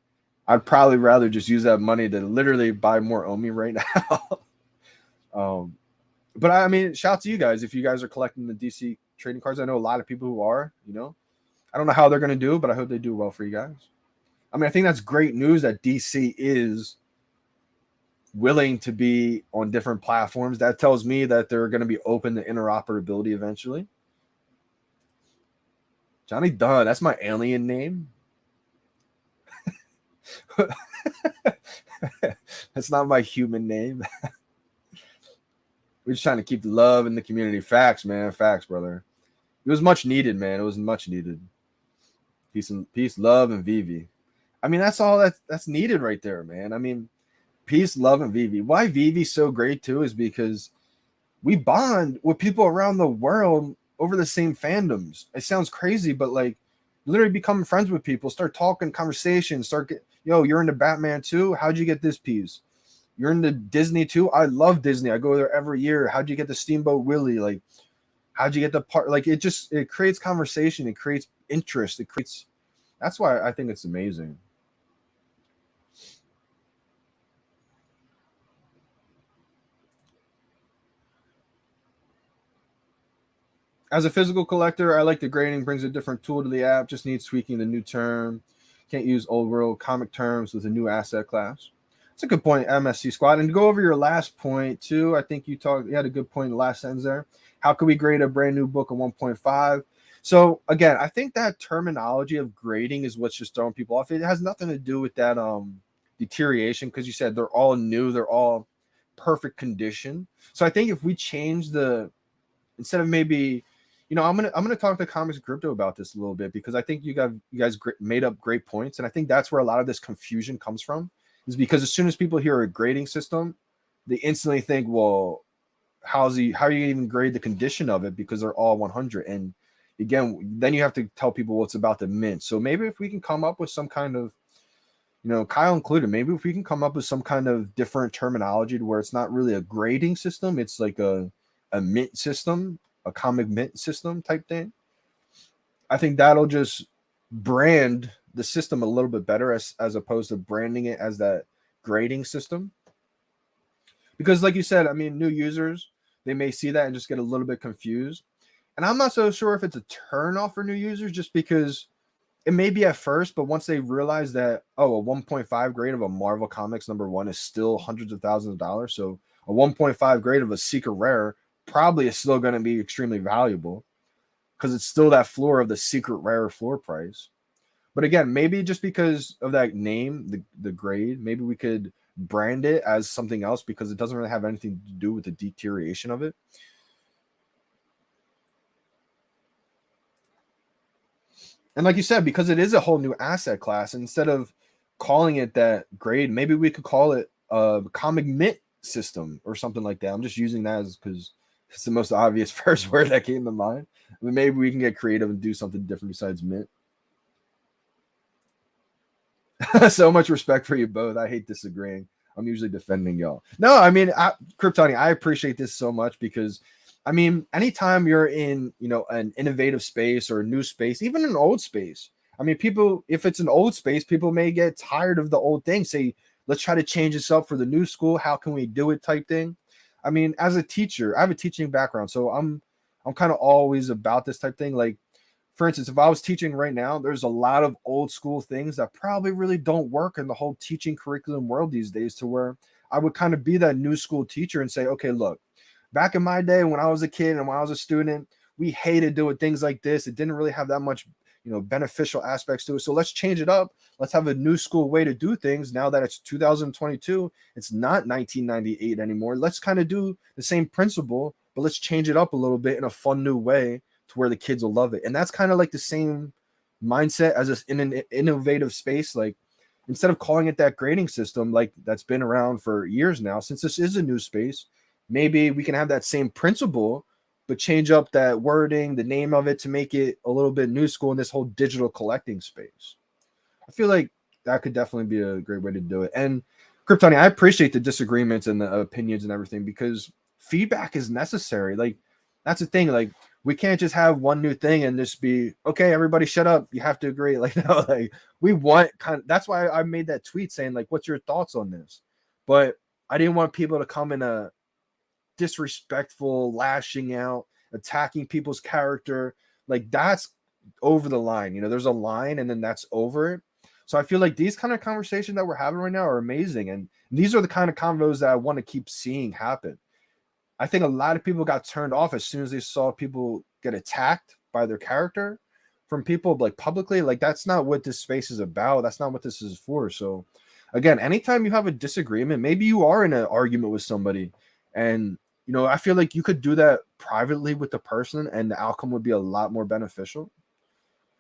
I'd probably rather just use that money to literally buy more Omi right now. But I mean, shout out to you guys if you guys are collecting the DC trading cards. I know a lot of people who are, you know. I don't know how they're going to do, but I hope they do well for you guys. I mean, I think that's great news that DC is willing to be on different platforms. That tells me that they're going to be open to interoperability eventually. Johnny Dunn, that's my alien name. That's not my human name. We're just trying to keep the love in the community. Facts, man. Facts, brother. It was much needed, man. It was much needed. Peace, love, and VeVe. I mean, that's all that's needed right there, man. I mean, peace, love, and VeVe. Why VeVe's so great too is because we bond with people around the world over the same fandoms. It sounds crazy, but like literally becoming friends with people, start talking, conversations, you're into Batman too? How'd you get this piece? You're into Disney too? I love Disney. I go there every year. How'd you get the Steamboat Willie? Like, how'd you get the part? Like, it creates conversation. It creates interest. That's why I think it's amazing. As a physical collector, I like the grading brings a different tool to the app. Just needs tweaking the new term. Can't use old world comic terms with a new asset class. That's a good point, MSC Squad. And to go over your last point too, I think you had a good point in the last sentence there. How could we grade a brand new book of 1.5? So again, I think that terminology of grading is what's just throwing people off. It has nothing to do with that deterioration, because you said they're all new, they're all perfect condition. So I think if we change instead of maybe, I'm gonna talk to Comics and Crypto about this a little bit, because I think you guys made up great points, and I think that's where a lot of this confusion comes from, is because as soon as people hear a grading system, they instantly think, well, how are you gonna even grade the condition of it, because they're all 100. And again, then you have to tell people what's about the mint. So maybe if we can come up with some kind of, Kyle included, maybe if we can come up with some kind of different terminology to where it's not really a grading system, it's like a mint system, a comic mint system type thing. I think that'll just brand the system a little bit better as opposed to branding it as that grading system. Because like you said, I mean, new users, they may see that and just get a little bit confused. And I'm not so sure if it's a turn off for new users, just because it may be at first, but once they realize that, a 1.5 grade of a Marvel Comics #1 is still hundreds of thousands of dollars. So a 1.5 grade of a Secret Rare probably is still going to be extremely valuable. because it's still that floor of the secret rare floor price. But again, maybe just because of that name, the grade, maybe we could brand it as something else because it doesn't really have anything to do with the deterioration of it. And like you said, because it is a whole new asset class, instead of calling it that grade, maybe we could call it a comic mint system or something like that. I'm just using that as because it's the most obvious first word that came to mind. I mean, maybe we can get creative and do something different besides mint. So much respect for you both. I hate disagreeing. I'm usually defending y'all. No, I mean, Kryptoni, I appreciate this so much because, I mean, anytime you're in, an innovative space or a new space, even an old space, I mean, people, if it's an old space, people may get tired of the old thing. Say, let's try to change this up for the new school. How can we do it type thing? I mean, as a teacher, I have a teaching background, so I'm kind of always about this type thing. Like, for instance, if I was teaching right now, there's a lot of old school things that probably really don't work in the whole teaching curriculum world these days, to where I would kind of be that new school teacher and say, okay, look, back in my day when I was a kid and when I was a student, we hated doing things like this. It didn't really have that much, beneficial aspects to it. So let's change it up. Let's have a new school way to do things. Now that it's 2022, it's not 1998 anymore. Let's kind of do the same principle, but let's change it up a little bit in a fun new way to where the kids will love it. And that's kind of like the same mindset as in an innovative space. Like, instead of calling it that grading system, like that's been around for years now, since this is a new space, maybe we can have that same principle, but change up that wording, the name of it, to make it a little bit new school in this whole digital collecting space. I feel like that could definitely be a great way to do it. And Kryptoni, I appreciate the disagreements and the opinions and everything, because feedback is necessary. Like, that's the thing. Like, we can't just have one new thing and just be, okay, everybody shut up, you have to agree. Like, no, like, we want that's why I made that tweet saying, like, what's your thoughts on this? But I didn't want people to come in a disrespectful, lashing out, attacking people's character. Like, that's over the line. There's a line and then that's over it. So I feel like these kind of conversations that we're having right now are amazing. And these are the kind of convos that I want to keep seeing happen. I think a lot of people got turned off as soon as they saw people get attacked by their character from people, like, publicly. Like, that's not what this space is about. That's not what this is for. So again, anytime you have a disagreement, maybe you are in an argument with somebody, and I feel like you could do that privately with the person and the outcome would be a lot more beneficial.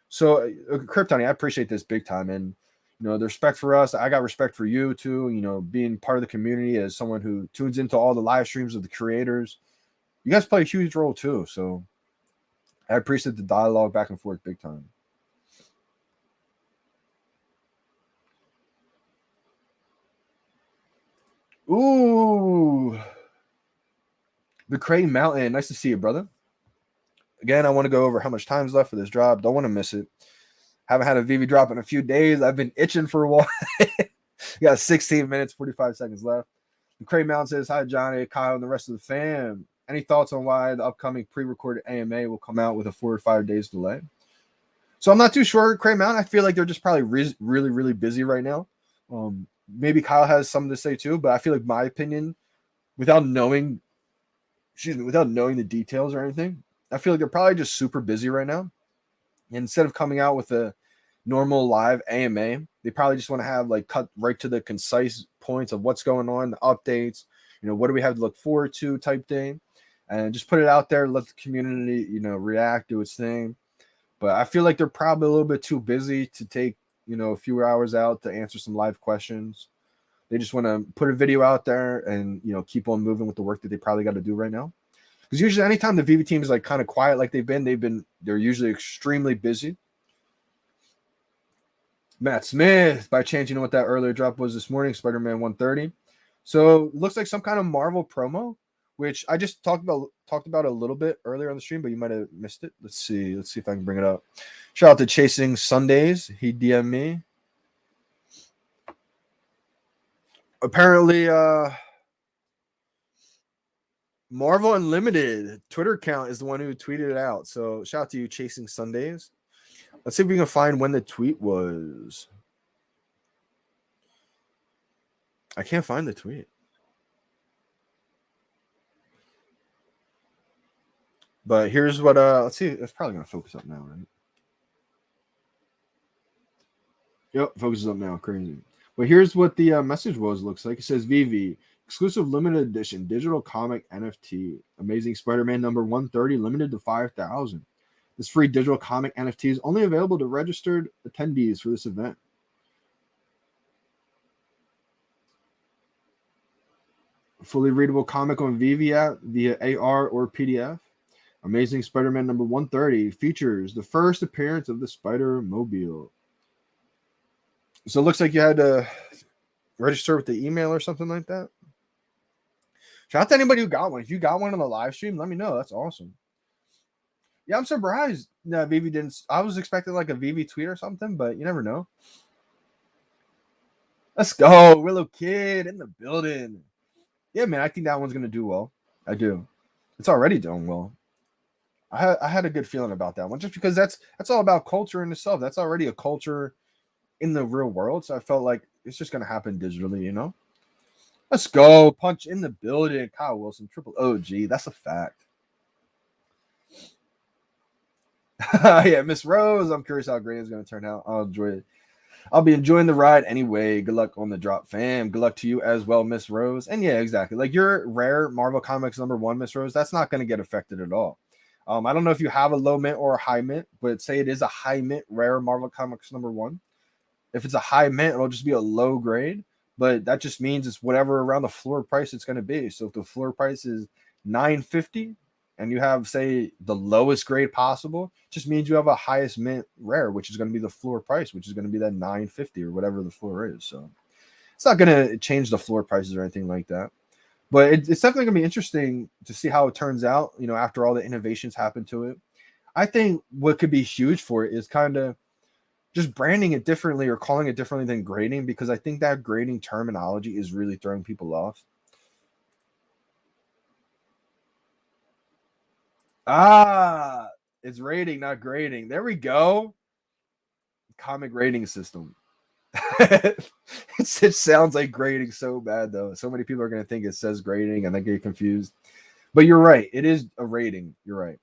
So Kryptoni, I appreciate this big time. And the respect for us, I got respect for you too, being part of the community as someone who tunes into all the live streams of the creators. You guys play a huge role too. So I appreciate the dialogue back and forth big time. Ooh. The Crane Mountain. Nice to see you, brother. Again, I want to go over how much time's left for this drop. Don't want to miss it. Haven't had a VeVe drop in a few days. I've been itching for a while. Got 16 minutes, 45 seconds left. The Crane Mountain says, hi, Johnny, Kyle, and the rest of the fam. Any thoughts on why the upcoming pre-recorded AMA will come out with a 4 to 5 days delay? So I'm not too sure, Crane Mountain. I feel like they're just probably really, really busy right now. Maybe Kyle has something to say too, but I feel like my opinion, without knowing the details or anything, I feel like they're probably just super busy right now. And instead of coming out with a normal live AMA, they probably just want to have, like, cut right to the concise points of what's going on, the updates, what do we have to look forward to type thing, and just put it out there, let the community, react, do its thing. But I feel like they're probably a little bit too busy to take, a few hours out to answer some live questions. They just want to put a video out there and, keep on moving with the work that they probably got to do right now. Because usually anytime the VeVe team is, like, kind of quiet like they're usually extremely busy. Matt Smith, by chance, you know what that earlier drop was this morning? Spider-Man 130. So it looks like some kind of Marvel promo, which I just talked about a little bit earlier on the stream, but you might have missed it. Let's see if I can bring it up. Shout out to Chasing Sundays. He DM'd me. Apparently, Marvel Unlimited Twitter account is the one who tweeted it out. So shout out to you, Chasing Sundays. Let's see if we can find when the tweet was. I can't find the tweet. But here's what let's see. It's probably gonna focus up now, right? Yep, focuses up now. Crazy. But here's what the message was. Looks like it says VeVe exclusive limited edition digital comic NFT. Amazing Spider-Man number 130 limited to 5,000. This free digital comic NFT is only available to registered attendees for this event. Fully readable comic on VeVe app via AR or PDF. Amazing Spider-Man number 130 features the first appearance of the Spider-Mobile. So it looks like you had to register with the email or something like that. Shout out to anybody who got one. If you got one on the live stream, let me know. That's awesome. Yeah, I'm surprised that VeVe didn't. I was expecting like a VeVe tweet or something, but you never know. Let's go. Willow Kid in the building. Yeah, man, I think that one's going to do well. I do. It's already done well. I had a good feeling about that one just because that's all about culture in itself. That's already a culture in the real world. So I felt like it's just going to happen digitally, you know? Let's go. Punch in the building. Kyle Wilson, triple OG. That's a fact. Yeah, Miss Rose. I'm curious how great it's going to turn out. I'll enjoy it. I'll be enjoying the ride anyway. Good luck on the drop, fam. Good luck to you as well, Miss Rose. And yeah, exactly. Like your rare Marvel Comics number 1, Miss Rose, that's not going to get affected at all. I don't know if you have a low mint or a high mint, but say it is a high mint rare Marvel Comics number 1. If it's a high mint, it'll just be a low grade, but that just means it's whatever around the floor price it's going to be. So if the floor price is $9.50 and you have, say, the lowest grade possible, just means you have a highest mint rare, which is going to be the floor price, which is going to be that $9.50 or whatever the floor is. So it's not going to change the floor prices or anything like that. But it's definitely going to be interesting to see how it turns out, you know, after all the innovations happen to it. I think what could be huge for it is kind of just branding it differently or calling it differently than grading, because I think that grading terminology is really throwing people off. Ah, it's rating, not grading. There we go. Comic rating system. It sounds like grading so bad, though. So many people are going to think it says grading and they get confused. But you're right. It is a rating. You're right.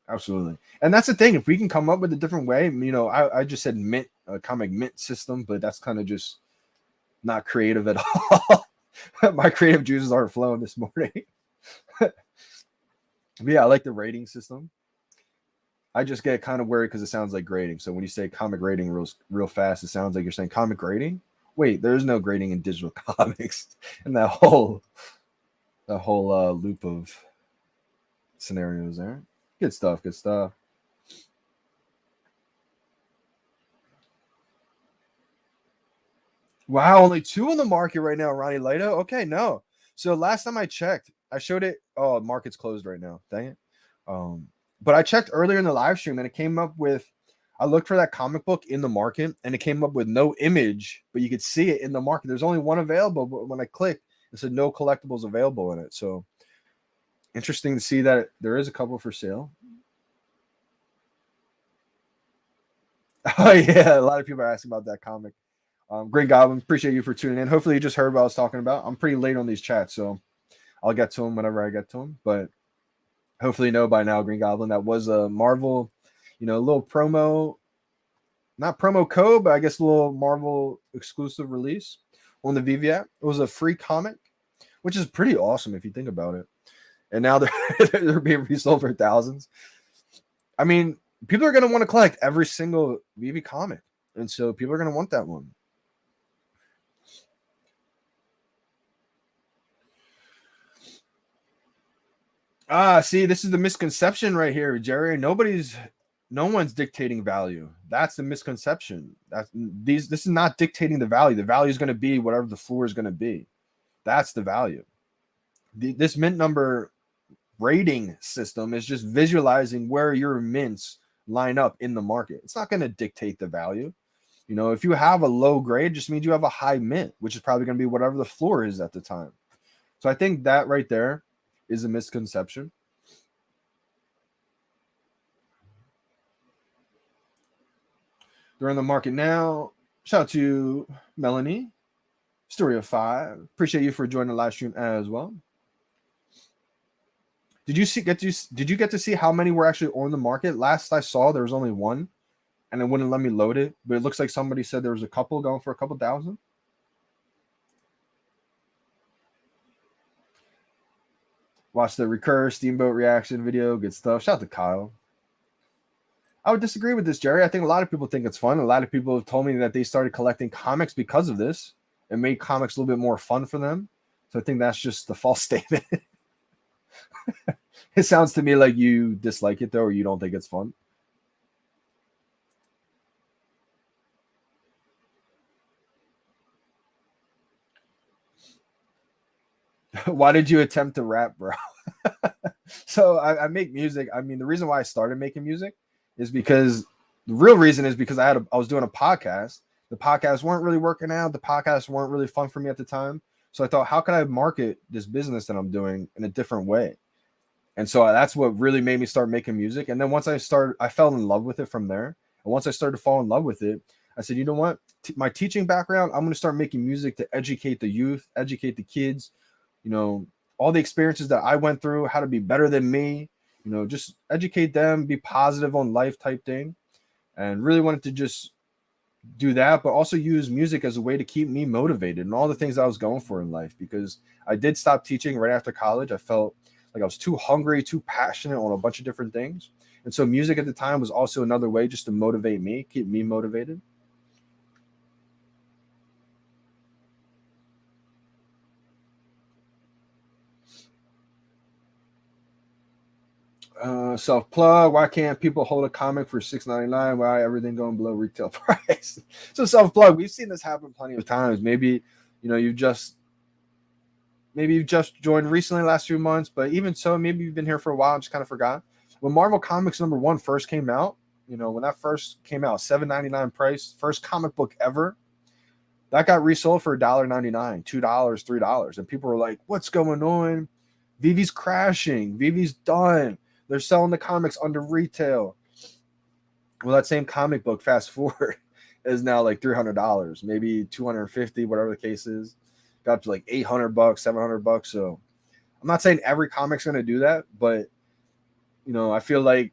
Absolutely. And that's the thing. If we can come up with a different way, you know, I just said mint, a comic mint system, but that's kind of just not creative at all. My creative juices aren't flowing this morning. But yeah, I like the rating system. I just get kind of worried because it sounds like grading. So when you say comic rating real fast, it sounds like you're saying comic grading. Wait, there's no grading in digital comics, and that whole loop of scenarios there. Good stuff. Good stuff. Wow, only 2 on the market right now, Ronnie Lido. Okay, no. So last time I checked, I showed it. Oh, market's closed right now. Dang it. But I checked earlier in the live stream and it came up with, I looked for that comic book in the market and it came up with no image, but you could see it in the market. There's only one available, but when I clicked, it said no collectibles available in it. So interesting to see that there is a couple for sale. Oh yeah, a lot of people are asking about that comic. Green Goblin, appreciate you for tuning in. Hopefully you just heard what I was talking about. I'm pretty late on these chats, so I'll get to them whenever I get to them. But hopefully you know by now, Green Goblin, that was a Marvel, you know, a little promo, not promo code, but I guess a little Marvel exclusive release on the VeVe app. It was a free comic, which is pretty awesome if you think about it. And now they're being resold for thousands. I mean, people are going to want to collect every single VeVe comic. And so people are going to want that one. See, this is the misconception right here, Jerry. No one's dictating value. That's the misconception. This is not dictating the value. The value is going to be whatever the floor is going to be. That's the value. This mint number rating system is just visualizing where your mints line up in the market. It's not going to dictate the value. You know, if you have a low grade, it just means you have a high mint, which is probably going to be whatever the floor is at the time. So I think that right there is a misconception. They're in the market now. Shout out to Melanie, Story of 5. Appreciate you for joining the live stream as well. Did you get to see how many were actually on the market? Last I saw, there was only one, and it wouldn't let me load it. But it looks like somebody said there was a couple going for a couple thousand. Watch the Recur Steamboat reaction video. Good stuff. Shout out to Kyle. I would disagree with this, Jerry. I think a lot of people think it's fun. A lot of people have told me that they started collecting comics because of this. It made comics a little bit more fun for them. So I think that's just the false statement. It sounds to me like you dislike it, though, or you don't think it's fun. Why did you attempt to rap, bro? So I make music. I mean, the reason why I started making music is because the real reason is because I was doing a podcast. The podcasts weren't really working out. The podcasts weren't really fun for me at the time. So I thought, how can I market this business that I'm doing in a different way? And so that's what really made me start making music. And then once I fell in love with it from there. And once I started to fall in love with it, I said, you know what? My teaching background, I'm going to start making music to educate the youth, educate the kids, you know, all the experiences that I went through, how to be better than me, you know, just educate them, be positive on life type thing. And really wanted to just do that, but also use music as a way to keep me motivated and all the things I was going for in life, because I did stop teaching right after college. I felt like I was too hungry, too passionate on a bunch of different things. And so music at the time was also another way just to motivate me, keep me motivated. Self-plug. Why can't people hold a comic for $6.99? Why everything going below retail price? So self-plug. We've seen this happen plenty of times. Maybe, you know, you've just joined recently, last few months, but even so, maybe you've been here for a while and just kind of forgot. When Marvel Comics #1 first came out, you know, when that first came out, $7.99 price, first comic book ever, that got resold for $1.99, $2, $3. And people were like, what's going on? VeVe's crashing. VeVe's done. They're selling the comics under retail. Well, that same comic book, fast forward, is now like $300, maybe $250, whatever the case is. Got up to like $800, $700. So I'm not saying every comic's going to do that, but, you know, I feel like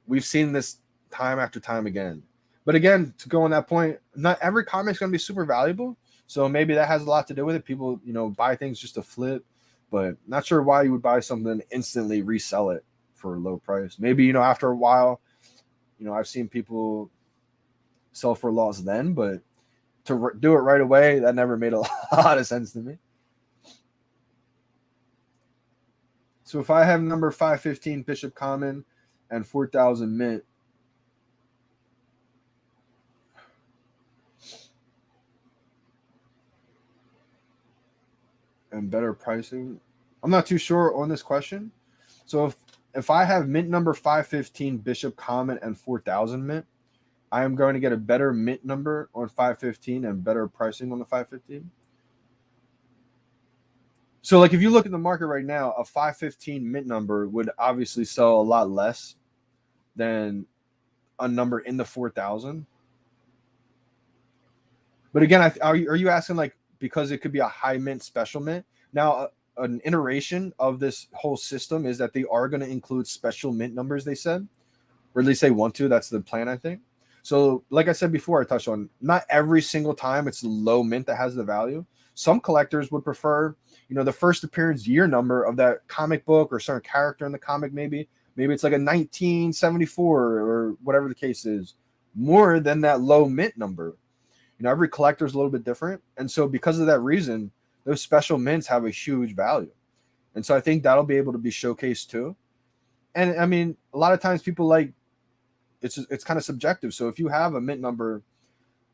we've seen this time after time again. But again, to go on that point, not every comic's going to be super valuable. So maybe that has a lot to do with it. People, you know, buy things just to flip. But not sure why you would buy something and instantly resell it for a low price. Maybe, you know, after a while, you know, I've seen people sell for a loss then, but to do it right away, that never made a lot of sense to me. So if I have number 515 Bishop Common and 4,000 mint, and better pricing, I'm not too sure on this question. So if I have mint number 515 Bishop Common and 4,000 mint, I am going to get a better mint number on 515 and better pricing on the 515. So like if you look at the market right now, a 515 mint number would obviously sell a lot less than a number in the 4,000. But again, are you asking like because it could be a high mint special mint? Now, an iteration of this whole system is that they are going to include special mint numbers, they said, or at least they want to. That's the plan, I think. So like I said before, I touched on, not every single time it's the low mint that has the value. Some collectors would prefer, you know, the first appearance year number of that comic book or certain character in the comic. Maybe it's like a 1974 or whatever the case is, more than that low mint number. You know, every collector is a little bit different. And so because of that reason, those special mints have a huge value. And so I think that'll be able to be showcased too. And I mean, a lot of times people like, it's kind of subjective. So if you have a mint number,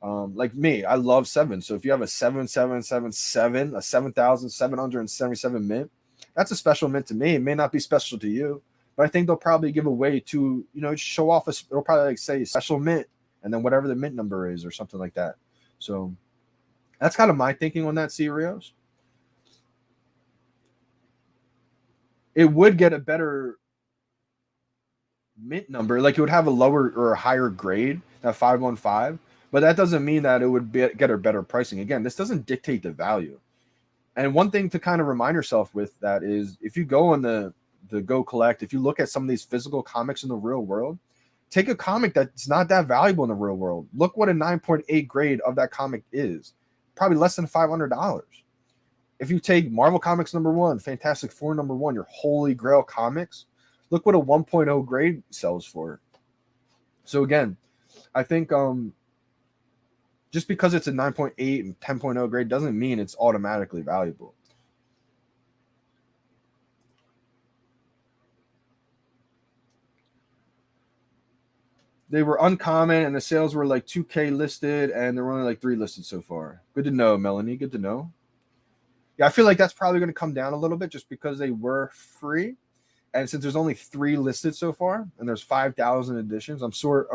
like me, I love 7. So if you have a 7777, a 7,777 mint, that's a special mint to me. It may not be special to you, but I think they'll probably give away to, you know, show off. It'll probably like say special mint and then whatever the mint number is or something like that. So that's kind of my thinking on that, Rios. It would get a better mint number. Like it would have a lower or a higher grade, that 515, but that doesn't mean that it would get a better pricing. Again, this doesn't dictate the value. And one thing to kind of remind yourself with that is if you go on the the Go Collect, if you look at some of these physical comics in the real world, take a comic that's not that valuable in the real world. Look what a 9.8 grade of that comic is. Probably less than $500. If you take Marvel Comics #1, Fantastic Four #1, your holy grail comics, look what a 1.0 grade sells for. So again, I think just because it's a 9.8 and 10.0 grade doesn't mean it's automatically valuable. They were uncommon, and the sales were like 2K listed, and there were only like 3 listed so far. Good to know, Melanie. Good to know. Yeah, I feel like that's probably going to come down a little bit just because they were free. And since there's only 3 listed so far, and there's 5,000 editions, I'm sure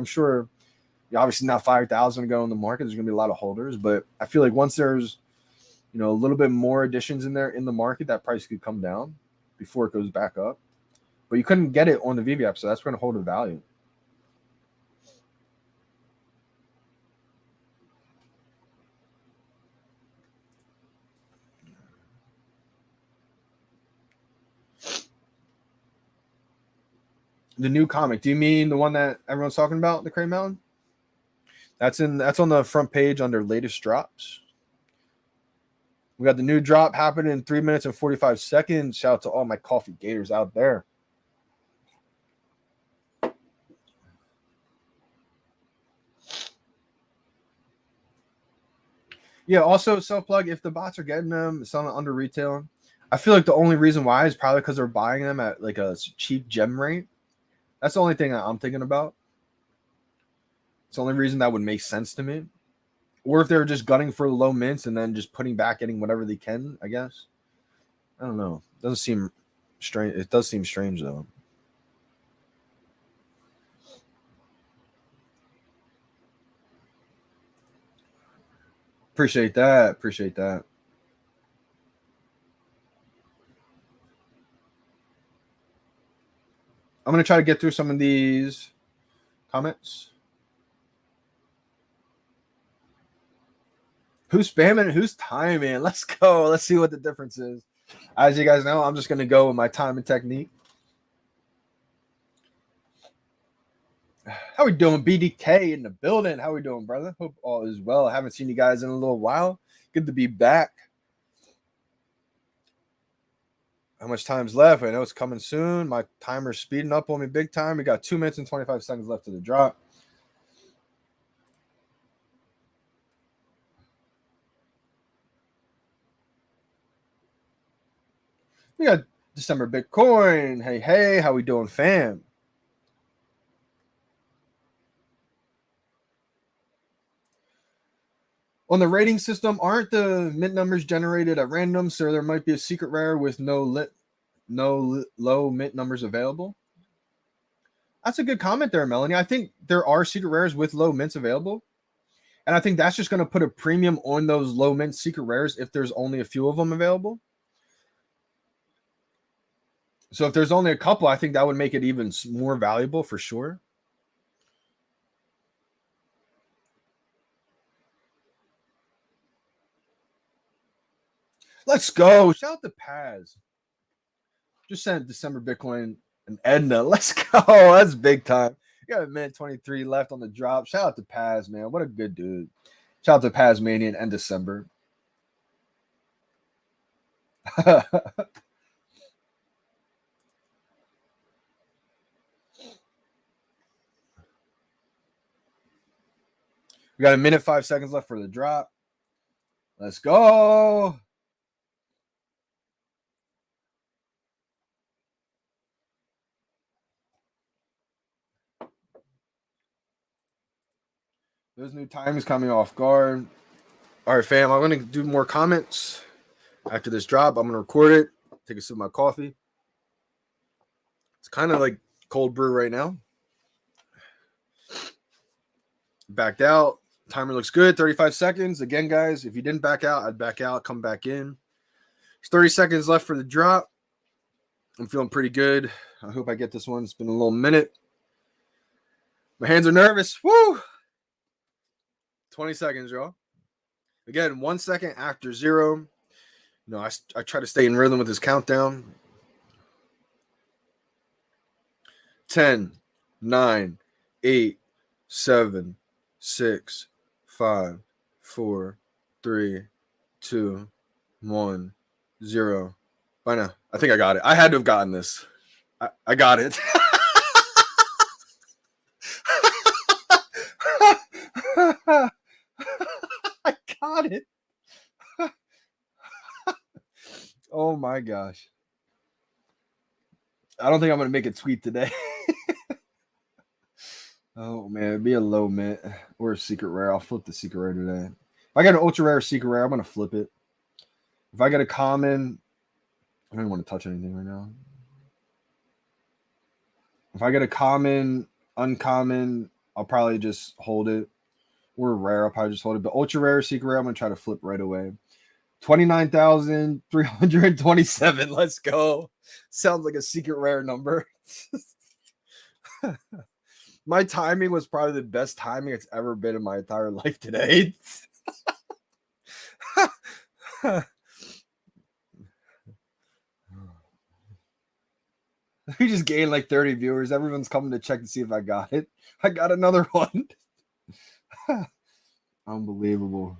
obviously not 5,000 go on the market. There's going to be a lot of holders, but I feel like once there's, a little bit more editions in there in the market, that price could come down before it goes back up. But you couldn't get it on the VeVe app, so that's going to hold a value. The new comic. Do you mean the one that everyone's talking about, the Crane Mountain? That's on the front page under latest drops. We got the new drop happening in 3 minutes and 45 seconds. Shout out to all my coffee gators out there. Yeah, also self-plug, if the bots are getting them, selling under retail, I feel like the only reason why is probably because they're buying them at like a cheap gem rate. That's the only thing I'm thinking about. It's the only reason that would make sense to me. Or if they're just gunning for low mints and then just putting back, getting whatever they can, I guess. I don't know. It doesn't seem strange. It does seem strange, though. Appreciate that. Appreciate that. I'm going to try to get through some of these comments. Who's spamming? Who's timing? Let's go. Let's see what the difference is. As you guys know, I'm just going to go with my timing technique. How we doing, BDK in the building? How we doing, brother? Hope all is well. I haven't seen you guys in a little while. Good to be back. How much time's left? I know it's coming soon. My timer's speeding up on me big time. We got 2 minutes and 25 seconds left to the drop. We got December Bitcoin. Hey, how we doing, fam? On the rating system, aren't the mint numbers generated at random? So there might be a secret rare with no low mint numbers available. That's a good comment there, Melanie. I think there are secret rares with low mints available. And I think that's just going to put a premium on those low mint secret rares if there's only a few of them available. So if there's only a couple, I think that would make it even more valuable for sure. Let's go. Shout out to Paz. Just sent December Bitcoin and Edna. Let's go. That's big time. You got a minute 23 left on the drop. Shout out to Paz, man. What a good dude. Shout out to Paz Manian and December. We got a minute 5 seconds left for the drop. Let's go. Those new times coming off guard. All right, fam. I'm going to do more comments after this drop. I'm going to record it. Take a sip of my coffee. It's kind of like cold brew right now. Backed out. Timer looks good. 35 seconds. Again, guys, if you didn't back out, I'd back out, come back in. There's 30 seconds left for the drop. I'm feeling pretty good. I hope I get this one. It's been a little minute. My hands are nervous. Woo! 20 seconds, y'all. Again, 1 second after 0. I try to stay in rhythm with this countdown. 10, 9, 8, 7, 6, 5, 4, 3, 2, 1, 0. Bye now. I think I got it. I had to have gotten this. I got it. I got it. Oh my gosh. I don't think I'm going to make it sweet today. Oh man, it'd be a low mint or a secret rare. I'll flip the secret rare today. If I got an ultra rare or secret rare, I'm going to flip it. If I get a common, I don't want to touch anything right now. If I get a common, uncommon, I'll probably just hold it. Or rare, I'll probably just hold it. But ultra rare, secret rare, I'm going to try to flip right away. 29,327. Let's go. Sounds like a secret rare number. My timing was probably the best timing it's ever been in my entire life today. We just gained like 30 viewers. Everyone's coming to check to see if I got it. I got another one. Unbelievable.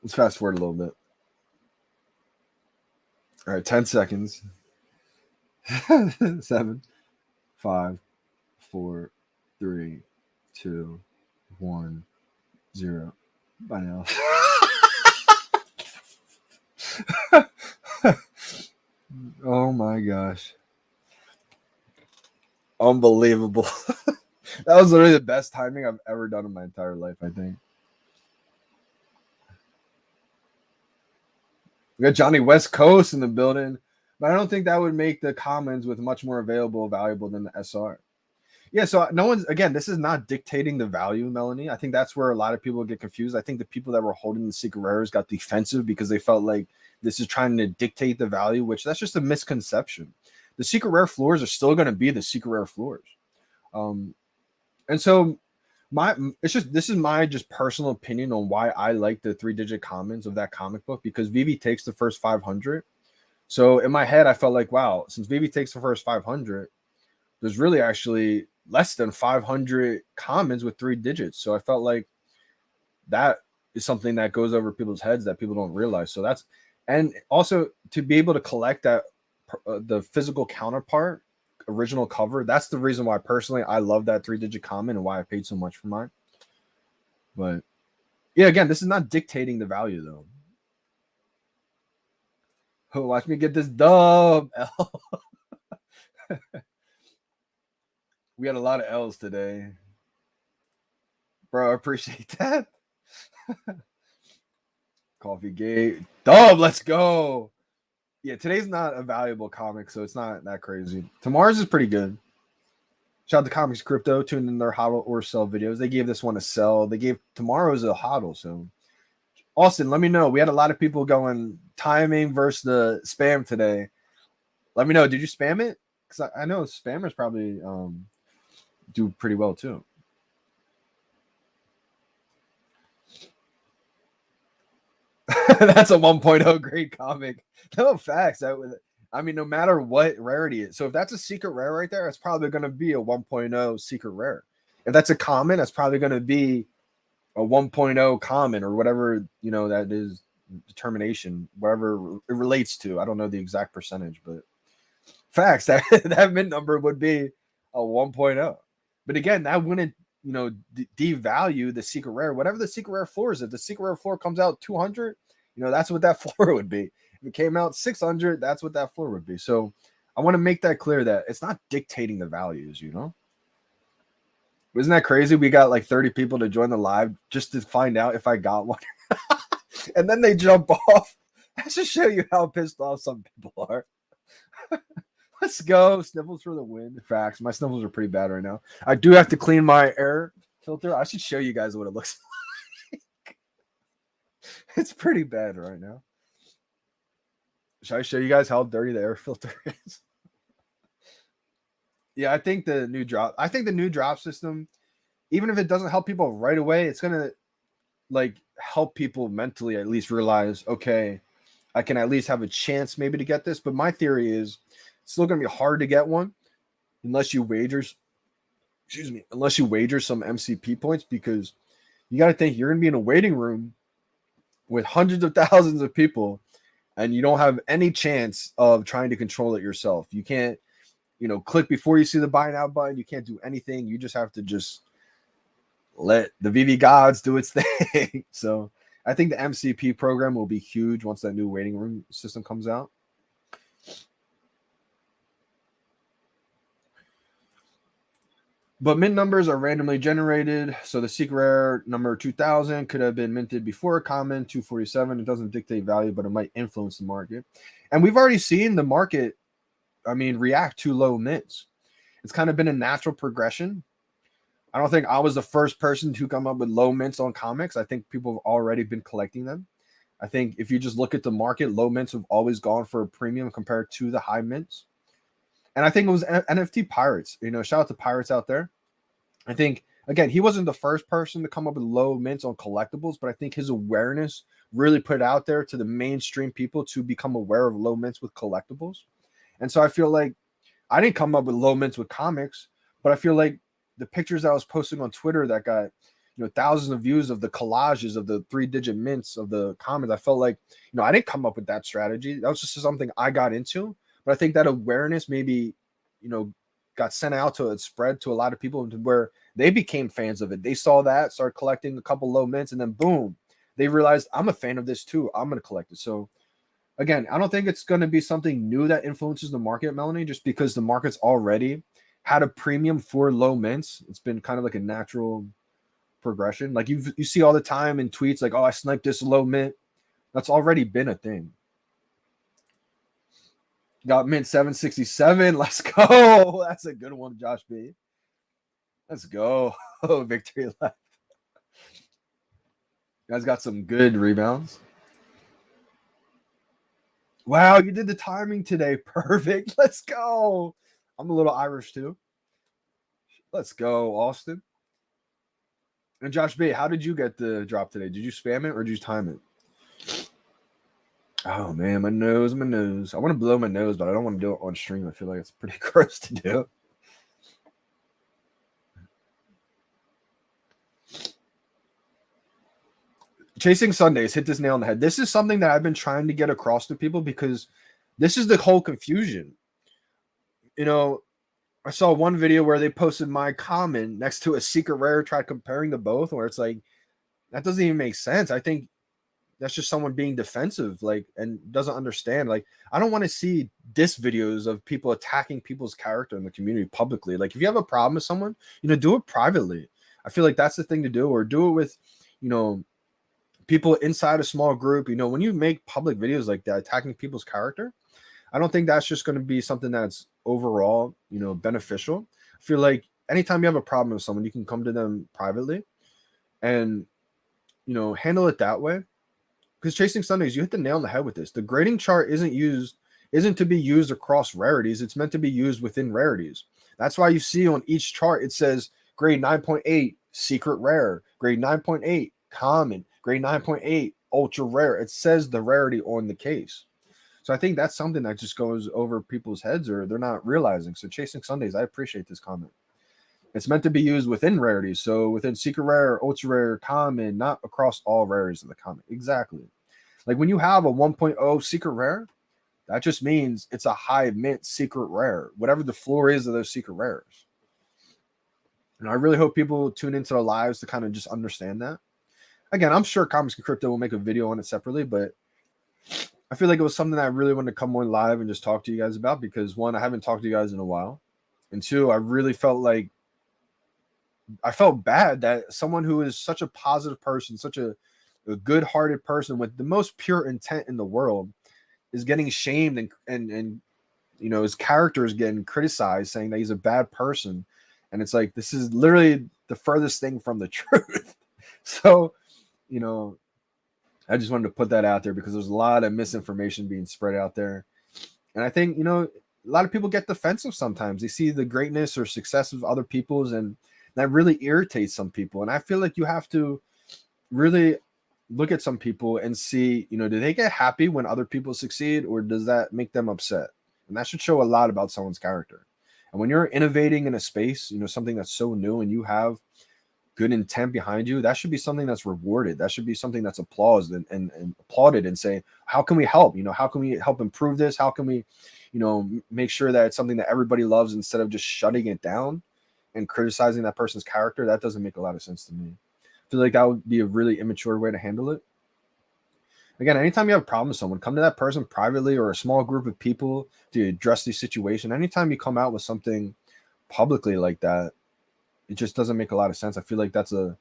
Let's fast forward a little bit. All right, 10 seconds. 7, 5, 4, 3, 2, 1, 0. Bye now. Oh my gosh. Unbelievable. That was literally the best timing I've ever done in my entire life, I think. We got Johnny West Coast in the building, but I don't think that would make the commons with much more valuable than the SR. Yeah, so no one's, again, this is not dictating the value, Melanie. I think that's where a lot of people get confused. I think the people that were holding the secret rares got defensive because they felt like this is trying to dictate the value, which that's just a misconception. The secret rare floors are still going to be the secret rare floors. And so this is my just personal opinion on why I like the 3-digit commons of that comic book, because VeVe takes the first 500. So in my head, I felt like, wow, since VeVe takes the first 500, there's really actually less than 500 commons with 3 digits. So I felt like that is something that goes over people's heads that people don't realize. So that's, and also to be able to collect that, the physical counterpart, original cover, that's the reason why personally I love that 3-digit common and why I paid so much for mine. But yeah, again, this is not dictating the value though. Oh, watch me get this dub. L. We had a lot of L's today. Bro, I appreciate that. Coffee Gate. Dub, let's go. Yeah, today's not a valuable comic, so it's not that crazy. Tomorrow's is pretty good. Shout out to Comics Crypto, tuned in their hodl or sell videos. They gave this one a sell. They gave tomorrow's a hodl. So, Austin, let me know. We had a lot of people going timing versus the spam today. Let me know. Did you spam it? Because I know spammers probably do pretty well too. That's a 1.0 great comic. No facts. I mean, no matter what rarity it is. So if that's a secret rare right there, it's probably going to be a 1.0 secret rare. If that's a common, that's probably going to be a 1.0 common or whatever, you know, that is determination, whatever it relates to. I don't know the exact percentage, but facts, that mint number would be a 1.0. But again, that wouldn't, you know, devalue the secret rare. Whatever the secret rare floor is, if the secret rare floor comes out 200, you know, that's what that floor would be. If it came out 600, that's what that floor would be. So I want to make that clear that it's not dictating the values, you know? Isn't that crazy? We got like 30 people to join the live just to find out if I got one. And then they jump off. That should show you how pissed off some people are. Let's go. Sniffles for the win. Facts. My sniffles are pretty bad right now. I do have to clean my air filter. I should show you guys what it looks like. It's pretty bad right now. Should I show you guys how dirty the air filter is? Yeah, I think the new drop system, even if it doesn't help people right away, it's gonna like help people mentally at least realize, okay, I can at least have a chance maybe to get this. But my theory is it's still gonna be hard to get one. unless you wager some MCP points, because you got to think you're going to be in a waiting room with hundreds of thousands of people, and you don't have any chance of trying to control it yourself. You can't, click before you see the buy now button. You can't do anything. You just have to just let the VeVe gods do its thing. So I think the MCP program will be huge once that new waiting room system comes out. But mint numbers are randomly generated. So the secret rare number 2000 could have been minted before a common 247. It doesn't dictate value, but it might influence the market. And we've already seen the market, react to low mints. It's kind of been a natural progression. I don't think I was the first person to come up with low mints on comics. I think people have already been collecting them. I think if you just look at the market, low mints have always gone for a premium compared to the high mints. And I think it was NFT Pirates. Shout out to Pirates out there. I think, again, he wasn't the first person to come up with low mints on collectibles, but I think his awareness really put it out there to the mainstream people to become aware of low mints with collectibles. And so I feel like I didn't come up with low mints with comics, but I feel like the pictures I was posting on Twitter that got, thousands of views of the collages of the 3-digit mints of the comics, I felt like, I didn't come up with that strategy. That was just something I got into. But I think that awareness maybe, got sent out to it, spread to a lot of people where they became fans of it. They saw that, started collecting a couple low mints, and then boom, they realized I'm a fan of this too. I'm going to collect it. So again, I don't think it's going to be something new that influences the market, Melanie, just because the market's already had a premium for low mints. It's been kind of like a natural progression. Like you see all the time in tweets, like, oh, I sniped this low mint. That's already been a thing. Got mint 767. Let's go. That's a good one, Josh B. Let's go. Oh, victory left. You guys got some good rebounds. Wow, you did the timing today. Perfect. Let's go. I'm a little Irish too. Let's go, Austin. And Josh B, how did you get the drop today? Did you spam it or did you time it? Oh, man, my nose. I want to blow my nose, but I don't want to do it on stream. I feel like it's pretty gross to do. Chasing Sundays, hit this nail on the head. This is something that I've been trying to get across to people because this is the whole confusion. I saw one video where they posted my comment next to a secret rare, tried comparing the both, where it's like, that doesn't even make sense. I think that's just someone being defensive, and doesn't understand. I don't want to see diss videos of people attacking people's character in the community publicly. If you have a problem with someone, do it privately. I feel like that's the thing to do, or do it with, people inside a small group. When you make public videos like that, attacking people's character, I don't think that's just going to be something that's overall, beneficial. I feel like anytime you have a problem with someone, you can come to them privately and, handle it that way. Because Chasing Sundays, you hit the nail on the head with this. The grading chart isn't to be used across rarities. It's meant to be used within rarities. That's why you see on each chart, it says grade 9.8, secret rare, grade 9.8, common, grade 9.8, ultra rare. It says the rarity on the case. So I think that's something that just goes over people's heads, or they're not realizing. So Chasing Sundays, I appreciate this comment. It's meant to be used within rarities. So within secret rare, ultra rare, common, not across all rarities of the comic. Exactly. Like when you have a 1.0 secret rare, that just means it's a high mint secret rare, whatever the floor is of those secret rares. And I really hope people tune into the lives to kind of just understand that. Again, I'm sure Comics and Crypto will make a video on it separately, but I feel like it was something that I really wanted to come on live and just talk to you guys about because, one, I haven't talked to you guys in a while. And two, I really felt bad that someone who is such a positive person, such a good-hearted person with the most pure intent in the world is getting shamed and his character is getting criticized, saying that he's a bad person. And it's like, this is literally the furthest thing from the truth. So, I just wanted to put that out there because there's a lot of misinformation being spread out there. And I think, a lot of people get defensive sometimes. They see the greatness or success of other people's, and that really irritates some people. And I feel like you have to really look at some people and see, do they get happy when other people succeed, or does that make them upset? And that should show a lot about someone's character. And when you're innovating in a space, something that's so new and you have good intent behind you, that should be something that's rewarded. That should be something that's applauded and applauded and say, how can we help? How can we help improve this? How can we, make sure that it's something that everybody loves instead of just shutting it down and criticizing that person's character? That doesn't make a lot of sense to me. I feel like that would be a really immature way to handle it. Again, anytime you have a problem with someone, come to that person privately or a small group of people to address the situation. Anytime you come out with something publicly like that, it just doesn't make a lot of sense. I feel like that's a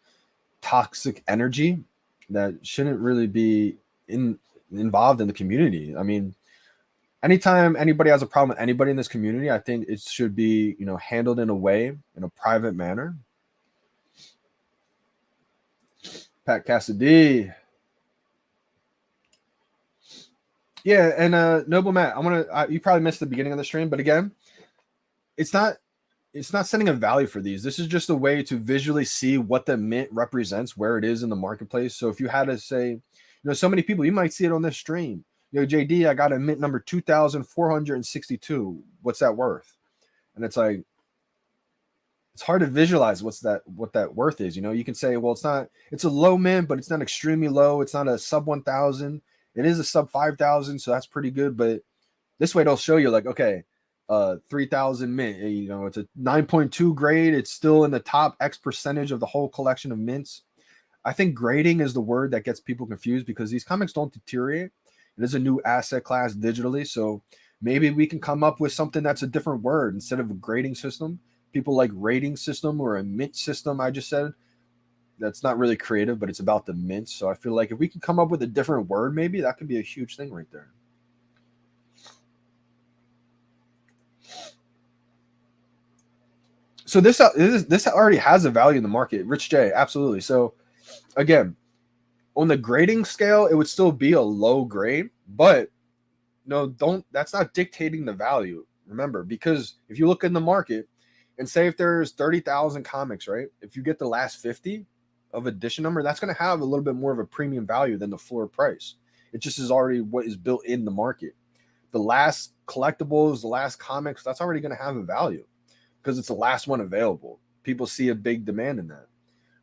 toxic energy that shouldn't really be involved in the community. I mean, anytime anybody has a problem with anybody in this community, I think it should be, handled in a private manner. Pat Cassidy. Yeah, and Noble Matt, you probably missed the beginning of the stream, but again, it's not setting a value for these. This is just a way to visually see what the mint represents, where it is in the marketplace. So if you had to say, so many people, you might see it on this stream. JD, I got a mint number 2,462. What's that worth? And it's like, it's hard to visualize what that worth is. You can say, well, it's a low mint, but it's not extremely low. It's not a sub 1,000. It is a sub 5,000, so that's pretty good. But this way, it'll show you like, okay, 3,000 mint. It's a 9.2 grade. It's still in the top X percentage of the whole collection of mints. I think grading is the word that gets people confused because these comics don't deteriorate. It is a new asset class digitally, so maybe we can come up with something that's a different word instead of a grading system. People like rating system or a mint system. I just said that's not really creative, but it's about the mints. So I feel like if we can come up with a different word, maybe that could be a huge thing right there. So this already has a value in the market. Rich J, absolutely. So again, on the grading scale, it would still be a low grade, but that's not dictating the value. Remember, because if you look in the market and say if there's 30,000 comics, right? If you get the last 50 of edition number, that's going to have a little bit more of a premium value than the floor price. It just is already what is built in the market. The last collectibles, the last comics, that's already going to have a value because it's the last one available. People see a big demand in that,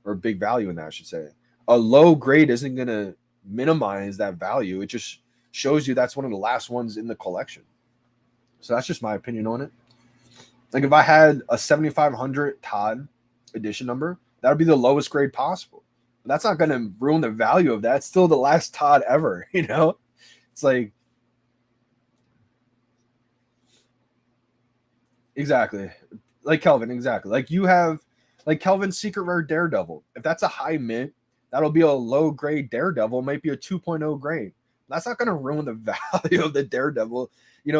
or a big value in that, I should say. A low grade isn't going to minimize that value. It just shows you that's one of the last ones in the collection. So that's just my opinion on it. Like if I had a 7,500 Todd edition number, that would be the lowest grade possible. But that's not going to ruin the value of that. It's still the last Todd ever, It's like, exactly. Like Kelvin, exactly. Like you have, like Kelvin's Secret Rare Daredevil. If that's a high mint, that'll be a low grade Daredevil. It might be a 2.0 grade. That's not going to ruin the value of the Daredevil.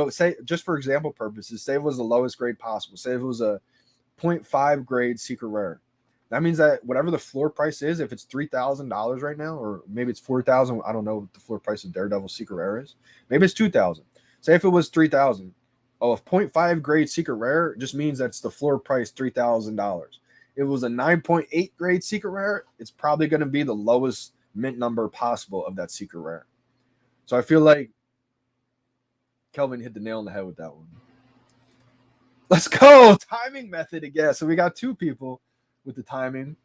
Say, just for example purposes, say it was the lowest grade possible. Say if it was a 0.5 grade Secret Rare. That means that whatever the floor price is, if it's $3,000 right now, or maybe it's $4,000, I don't know what the floor price of Daredevil Secret Rare is. Maybe it's $2,000. Say if it was $3,000. Oh, if 0.5 grade Secret Rare just means that's the floor price $3,000. It was a 9.8 grade Secret Rare, it's probably going to be the lowest mint number possible of that Secret Rare. So I feel like Kelvin hit the nail on the head with that one. Let's go. Timing method again. So we got two people with the timing.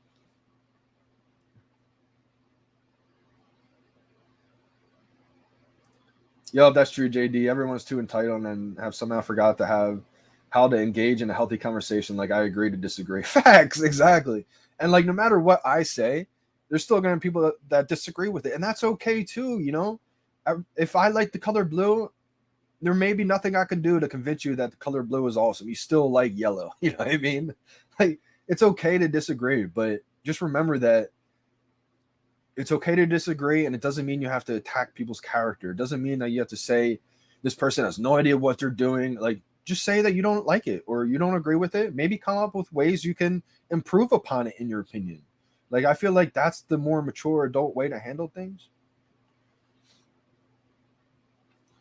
Yo, that's true, JD. Everyone's too entitled and have somehow forgot to have how to engage in a healthy conversation. Like, I agree to disagree. Facts, exactly. And like, no matter what I say, there's still going to be people that disagree with it. And that's okay too, If I like the color blue, there may be nothing I can do to convince you that the color blue is awesome. You still like yellow. You know what I mean? Like, it's okay to disagree, but just remember that it's okay to disagree, and it doesn't mean you have to attack people's character. It doesn't mean that you have to say this person has no idea what they're doing. Like, just say that you don't like it or you don't agree with it. Maybe come up with ways you can improve upon it in your opinion. Like, I feel like that's the more mature adult way to handle things.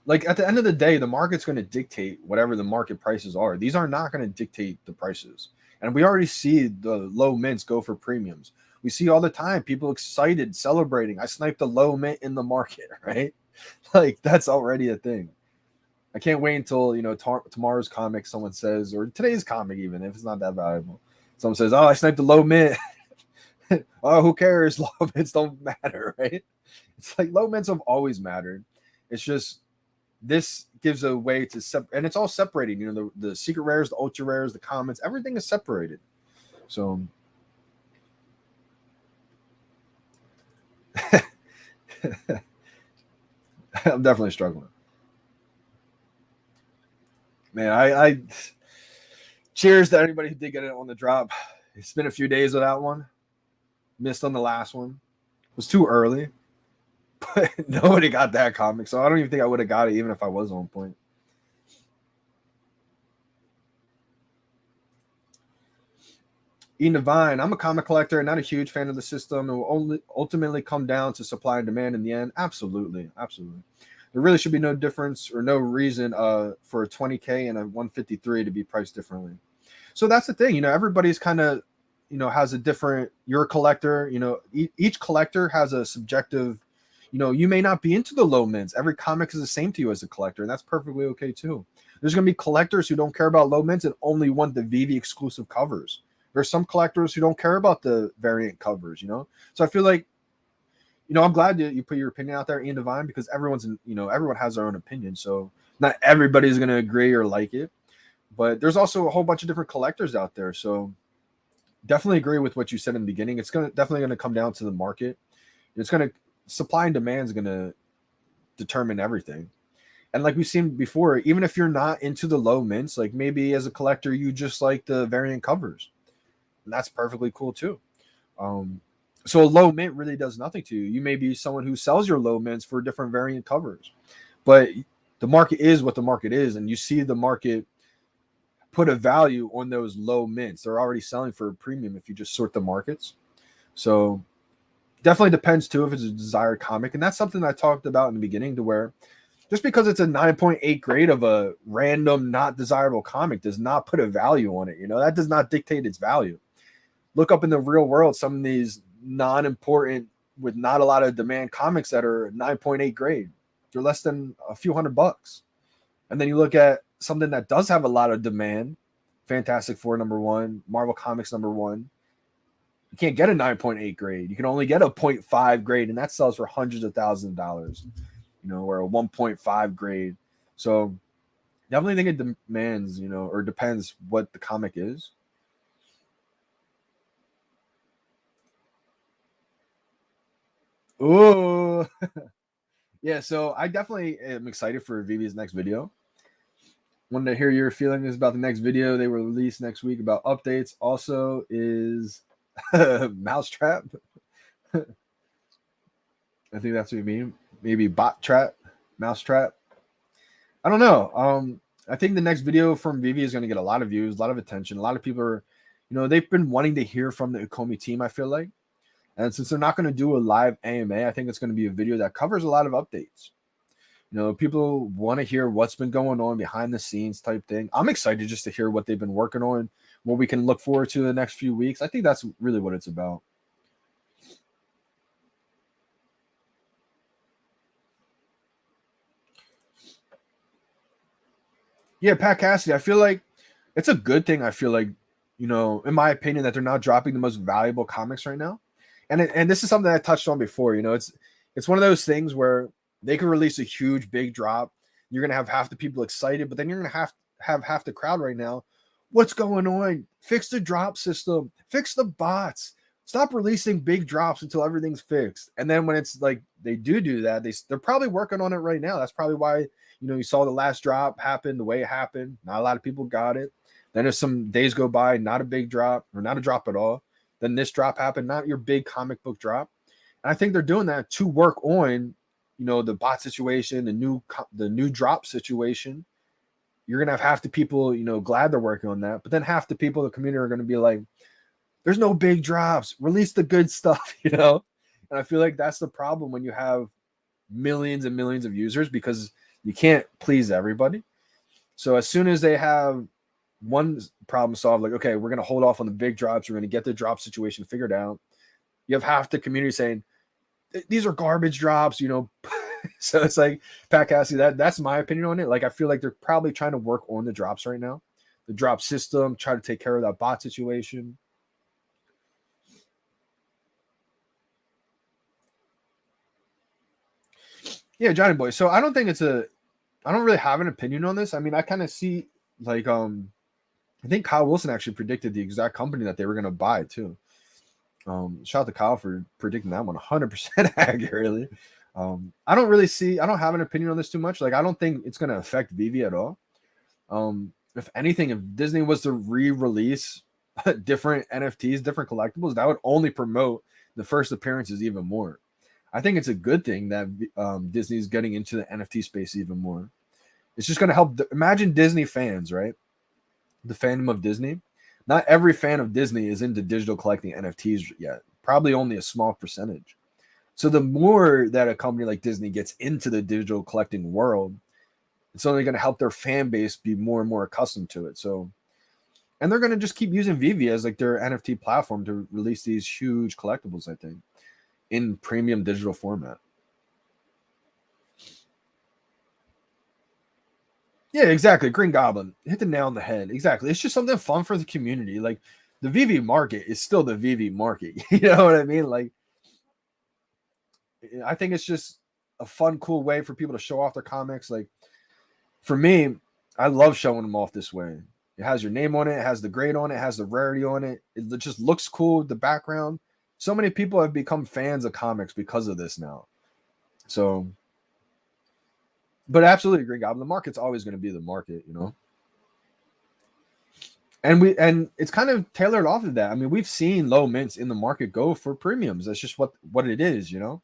Like, at the end of the day, the market's going to dictate whatever the market prices are. These are not going to dictate the prices. And we already see the low mints go for premiums. We see all the time people excited, celebrating. I sniped a low mint in the market, right? Like, that's already a thing. I can't wait until, you know, tomorrow's comic, someone says, or today's comic, even if it's not that valuable, someone says, oh, I sniped the low mint. Oh, who cares? Low mints don't matter, right? It's like low mints have always mattered. It's just this gives a way to and it's all separating. You know, the secret rares, the ultra rares, the commons, everything is separated. So I'm definitely struggling. Man, I cheers to anybody who did get it on the drop. It's been a few days without one. Missed on the last one. It was too early. But nobody got that comic, so I don't even think I would have got it even if I was on point. Ian Divine, I'm a comic collector and not a huge fan of the system. It will only ultimately come down to supply and demand in the end. Absolutely, absolutely. There really should be no difference or no reason for a 20K and a 153 to be priced differently. So that's the thing, you know, everybody's kind of, you know, has a different, you're a collector, you know, each collector has a subjective, you know, you may not be into the low mints. Every comic is the same to you as a collector, and that's perfectly okay too. There's going to be collectors who don't care about low mints and only want the VeVe exclusive covers. There's some collectors who don't care about the variant covers, you know? So I feel like, you know, I'm glad that you put your opinion out there, Ian Divine, because everyone's, you know, everyone has their own opinion. So not everybody's going to agree or like it, but there's also a whole bunch of different collectors out there. So definitely agree with what you said in the beginning. It's definitely going to come down to the market. It's going to, supply and demand is going to determine everything. And like we've seen before, even if you're not into the low mints, like maybe as a collector, you just like the variant covers. And that's perfectly cool too. So a low mint really does nothing to you. You may be someone who sells your low mints for different variant covers, but the market is what the market is. And you see the market put a value on those low mints. They're already selling for a premium if you just sort the markets. So definitely depends too if it's a desired comic. And that's something I talked about in the beginning, to where just because it's a 9.8 grade of a random, not desirable comic does not put a value on it. You know, that does not dictate its value. Look up in the real world some of these non-important, with not a lot of demand comics that are 9.8 grade. They're less than a few $100. And then you look at something that does have a lot of demand, Fantastic Four #1, Marvel Comics #1. You can't get a 9.8 grade. You can only get a 0.5 grade, and that sells for hundreds of thousands of dollars, you know, or a 1.5 grade. So definitely think it demands, you know, or depends what the comic is. Oh, yeah. So I definitely am excited for VeVe's next video. Wanted to hear your feelings about the next video they will release next week about updates. Also is Mousetrap. I think that's what you mean. Maybe bot trap, mousetrap. I don't know. I think the next video from VeVe is going to get a lot of views, a lot of attention. A lot of people are, you know, they've been wanting to hear from the Ukomi team, I feel like. And since they're not going to do a live AMA, I think it's going to be a video that covers a lot of updates. You know, people want to hear what's been going on behind the scenes type thing. I'm excited just to hear what they've been working on, what we can look forward to the next few weeks. I think that's really what it's about. Yeah, Pat Cassidy, I feel like it's a good thing. I feel like, you know, in my opinion, that they're not dropping the most valuable comics right now. And this is something I touched on before. You know, it's one of those things where they could release a huge big drop. You're gonna have half the people excited, but then you're gonna have half the crowd right now. What's going on? Fix the drop system. Fix the bots. Stop releasing big drops until everything's fixed. And then when it's like they do that, they're probably working on it right now. That's probably why, you know, you saw the last drop happen the way it happened. Not a lot of people got it. Then as some days go by, not a big drop or not a drop at all. Then this drop happened, not your big comic book drop. And I think they're doing that to work on, you know, the bot situation, the new drop situation. You're gonna have half the people, you know, glad they're working on that, but then half the people in the community are gonna be like, "There's no big drops. Release the good stuff," you know. And I feel like that's the problem when you have millions and millions of users, because you can't please everybody. So as soon as they have one problem solved, like, okay, we're gonna hold off on the big drops, we're gonna get the drop situation figured out. You have half the community saying, these are garbage drops, you know, So it's like Pat Cassidy, that's my opinion on it. Like I feel like they're probably trying to work on the drops right now. The drop system, try to take care of that bot situation. Yeah, Johnny Boy. So I don't think I don't really have an opinion on this. I mean, I kind of see like I think Kyle Wilson actually predicted the exact company that they were gonna buy too. Shout out to Kyle for predicting that one 100% accurately. I don't have an opinion on this too much. Like, I don't think it's going to affect VeVe at all. If anything, if Disney was to re-release different NFTs, different collectibles, that would only promote the first appearances even more. I think it's a good thing that Disney's getting into the NFT space even more. It's just going to help. Imagine Disney fans, right? The fandom of Disney. Not every fan of Disney is into digital collecting NFTs yet. Probably only a small percentage. So the more that a company like Disney gets into the digital collecting world, it's only going to help their fan base be more and more accustomed to it. So, and they're going to just keep using VeVe as like their NFT platform to release these huge collectibles, I think, in premium digital format. Yeah, exactly. Green Goblin hit the nail on the head. Exactly. It's just something fun for the community. Like the VeVe market is still the VeVe market. You know what I mean? Like, I think it's just a fun, cool way for people to show off their comics. Like for me, I love showing them off this way. It has your name on it. It has the grade on it. It has the rarity on it. It just looks cool. The background. So many people have become fans of comics because of this now. So, but absolutely, Green Goblin. The market's always going to be the market, you know. And it's kind of tailored off of that. I mean, we've seen low mints in the market go for premiums. That's just what it is, you know.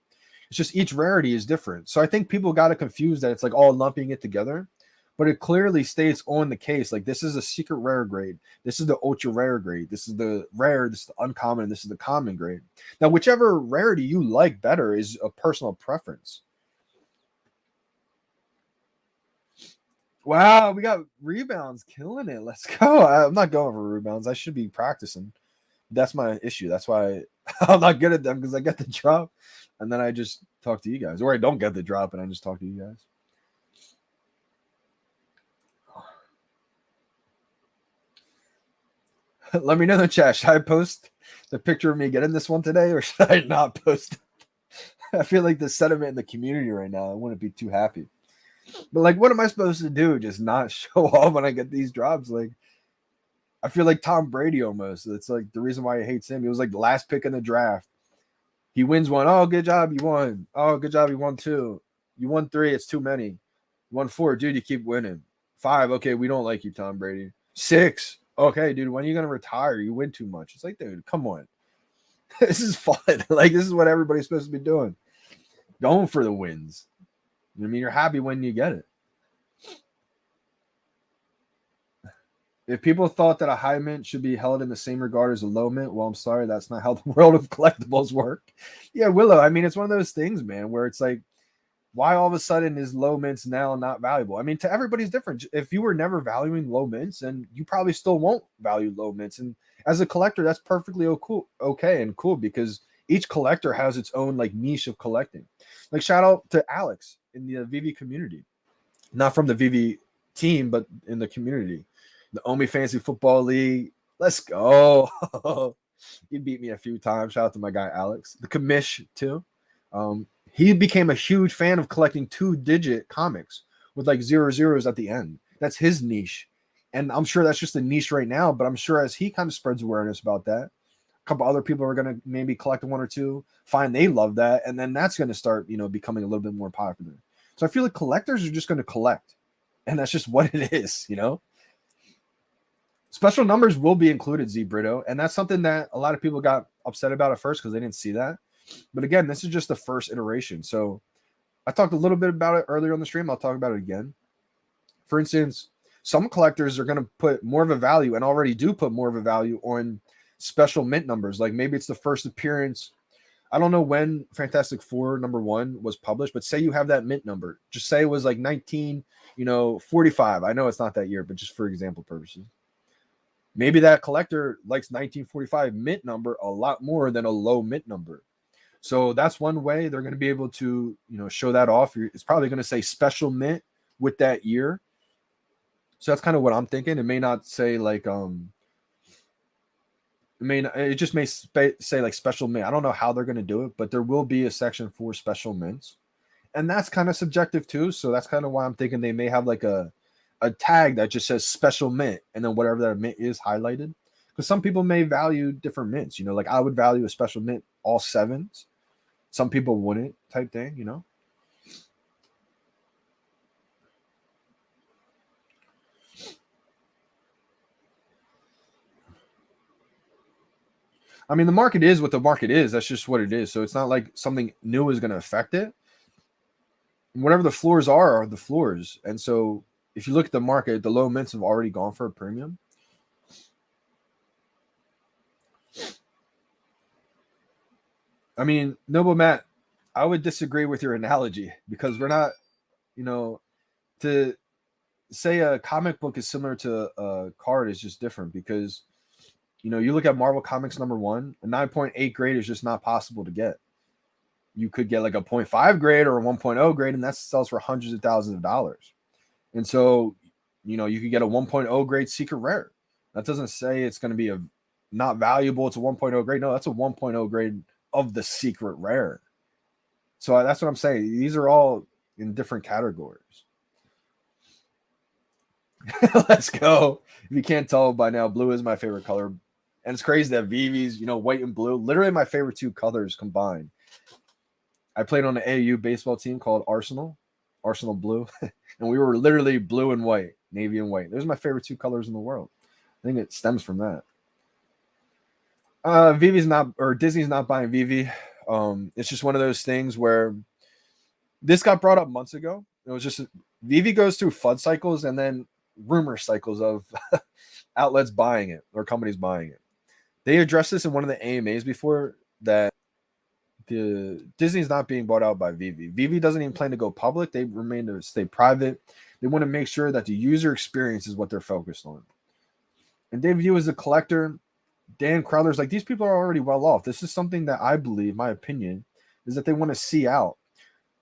It's just each rarity is different. So I think people got to confuse that it's like all lumping it together, but it clearly states on the case like this is a secret rare grade. This is the ultra rare grade. This is the rare. This is the uncommon. And this is the common grade. Now, whichever rarity you like better is a personal preference. Wow, we got rebounds, killing it. Let's go. I'm not going for rebounds. I should be practicing. That's my issue. That's why I'm not good at them because I get the drop and then I just talk to you guys. Or I don't get the drop and I just talk to you guys. Let me know in the chat. Should I post the picture of me getting this one today or should I not post it? I feel like the sentiment in the community right now, I wouldn't be too happy. But like, what am I supposed to do? Just not show off when I get these drops? Like, I feel like Tom Brady almost. It's like the reason why I hate him. He was like the last pick in the draft. He wins one. Oh, good job. You won. Oh, good job. You won two. You won three. It's too many. You won four. Dude, you keep winning. Five. Okay, we don't like you, Tom Brady. Six. Okay, dude, when are you going to retire? You win too much. It's like, dude, come on. This is fun. Like, this is what everybody's supposed to be doing. Going for the wins. I mean, you're happy when you get it. If people thought that a high mint should be held in the same regard as a low mint, well, I'm sorry, that's not how the world of collectibles work. Yeah, Willow, I mean, it's one of those things, man, where it's like, why all of a sudden is low mints now not valuable? I mean, to everybody's different. If you were never valuing low mints, and you probably still won't value low mints. And as a collector, that's perfectly okay and cool because each collector has its own like niche of collecting. Like shout out to Alex in the VeVe community, not from the VeVe team, but in the community. The Omi Fantasy Football League. Let's go. He beat me a few times. Shout out to my guy Alex. The commish too. He became a huge fan of collecting 2-digit comics with like 0 zeros at the end. That's his niche. And I'm sure that's just a niche right now, but I'm sure as he kind of spreads awareness about that, a couple other people are going to maybe collect one or two, find they love that, and then that's going to start, you know, becoming a little bit more popular. So I feel like collectors are just going to collect, and that's just what it is, you know? Special numbers will be included, Z Brito, and that's something that a lot of people got upset about at first because they didn't see that. But again, this is just the first iteration. So I talked a little bit about it earlier on the stream. I'll talk about it again. For instance, some collectors are going to put more of a value and already do put more of a value on special mint numbers. Like maybe it's the first appearance. I don't know when Fantastic Four #1 was published, but say you have that mint number. Just say it was like 1945. I know it's not that year, but just for example purposes. Maybe that collector likes 1945 mint number a lot more than a low mint number. So that's one way they're going to be able to, show that off. It's probably going to say special mint with that year. So that's kind of what I'm thinking. It may not say like it just may say like special mint. I don't know how they're going to do it, but there will be a section for special mints. And that's kind of subjective too. So that's kind of why I'm thinking they may have like a tag that just says special mint and then whatever that mint is highlighted. Because some people may value different mints, like I would value a special mint all sevens. Some people wouldn't, type thing. I mean, the market is what the market is. That's just what it is. So it's not like something new is going to affect it. Whatever the floors are the floors. And so if you look at the market, the low mints have already gone for a premium. I mean, Noble Matt, I would disagree with your analogy because we're not, to say a comic book is similar to a card is just different because, you look at Marvel Comics #1, a 9.8 grade is just not possible to get. You could get like a 0.5 grade or a 1.0 grade, and that sells for hundreds of thousands of dollars. And so, you could get a 1.0 grade secret rare. That doesn't say it's going to be a not valuable. It's a 1.0 grade. No, that's a 1.0 grade of the secret rare. So that's what I'm saying. These are all in different categories. Let's go. If you can't tell by now, blue is my favorite color. And it's crazy that VeVe's, white and blue, literally my favorite two colors combined. I played on an AAU baseball team called Arsenal Blue, and we were literally blue and white, navy and white. Those are my favorite two colors in the world. I think it stems from that. VeVe's not, or Disney's not buying VeVe. It's just one of those things where this got brought up months ago. It was just VeVe goes through FUD cycles and then rumor cycles of outlets buying it or companies buying it. They addressed this in one of the AMAs before that the Disney's not being bought out by VeVe. VeVe doesn't even plan to go public. They remain to stay private. They want to make sure that the user experience is what they're focused on. And Dave, you as a collector, Dan Crowder's like, these people are already well off. This is something that I believe, my opinion, is that they want to see out.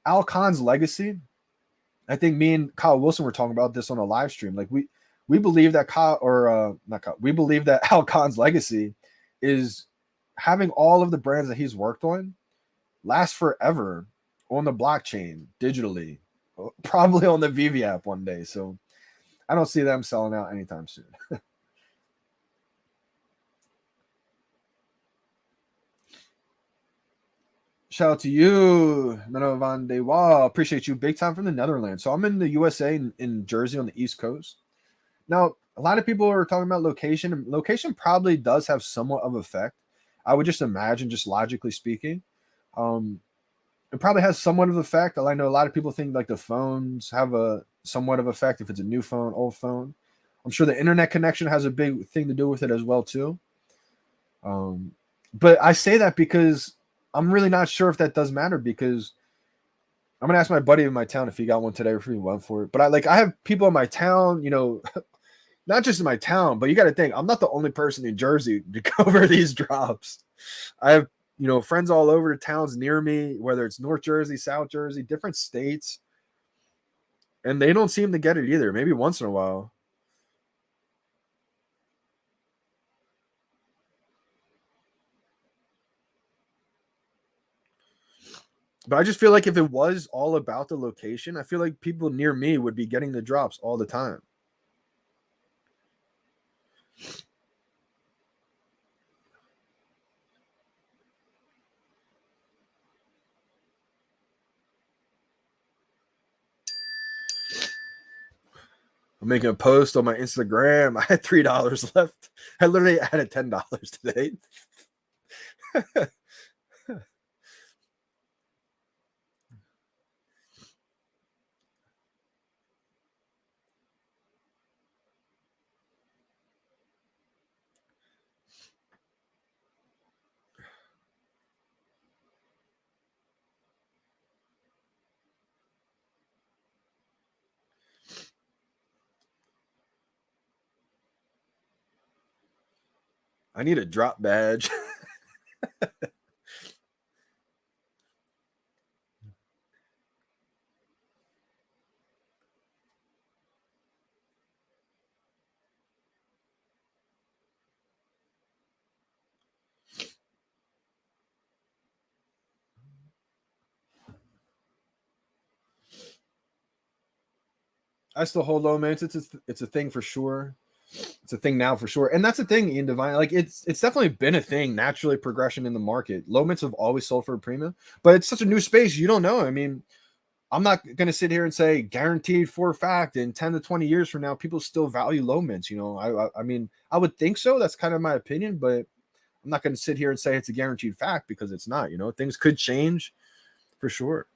Al Khan's legacy, I think me and Kyle Wilson were talking about this on a live stream. Like we believe that we believe that Al Khan's legacy is having all of the brands that he's worked on last forever on the blockchain digitally, probably on the VeVe app one day. So I don't see them selling out anytime soon. Shout out to you, Meno van de Waal. Appreciate you big time from the Netherlands. So I'm in the USA in Jersey on the East Coast. Now, a lot of people are talking about location, and location probably does have somewhat of effect. I would just imagine, just logically speaking. It probably has somewhat of effect. I know a lot of people think like the phones have a somewhat of effect if it's a new phone, old phone. I'm sure the internet connection has a big thing to do with it as well too. But I say that because I'm really not sure if that does matter because I'm gonna ask my buddy in my town if he got one today or if he went for it. But I have people in my town, not just in my town, but you got to think I'm not the only person in Jersey to cover these drops. I have friends all over the towns near me, whether it's North Jersey, South Jersey, different states, and they don't seem to get it either. Maybe once in a while. But I just feel like if it was all about the location, I feel like people near me would be getting the drops all the time. I'm making a post on my Instagram. I had $3 left. I literally added $10 today. I need a drop badge. I still hold low mints. It's a thing for sure. It's a thing now for sure. And that's the thing, Ian Divine. Like it's definitely been a thing, naturally progression in the market. Low mints have always sold for a premium, but it's such a new space. You don't know. I mean, I'm not going to sit here and say guaranteed for a fact in 10 to 20 years from now, people still value low mints. You know, I mean, I would think so. That's kind of my opinion, but I'm not going to sit here and say it's a guaranteed fact because it's not. You know, things could change for sure.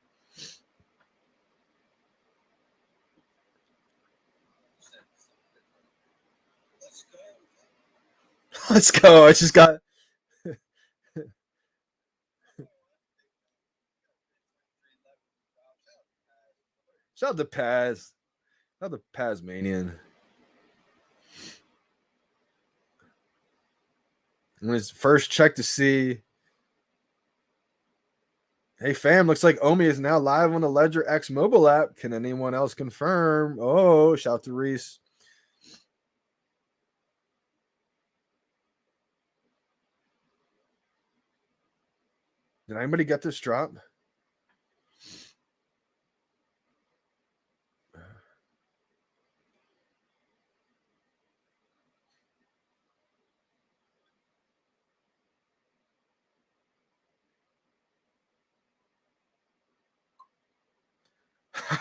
Let's go. I just got. Shout out to Paz. Shout out to Pazmanian. When his first check to see. Hey fam, looks like Omi is now live on the Ledger X mobile app. Can anyone else confirm? Oh, shout out to Reese. Did anybody get this drop?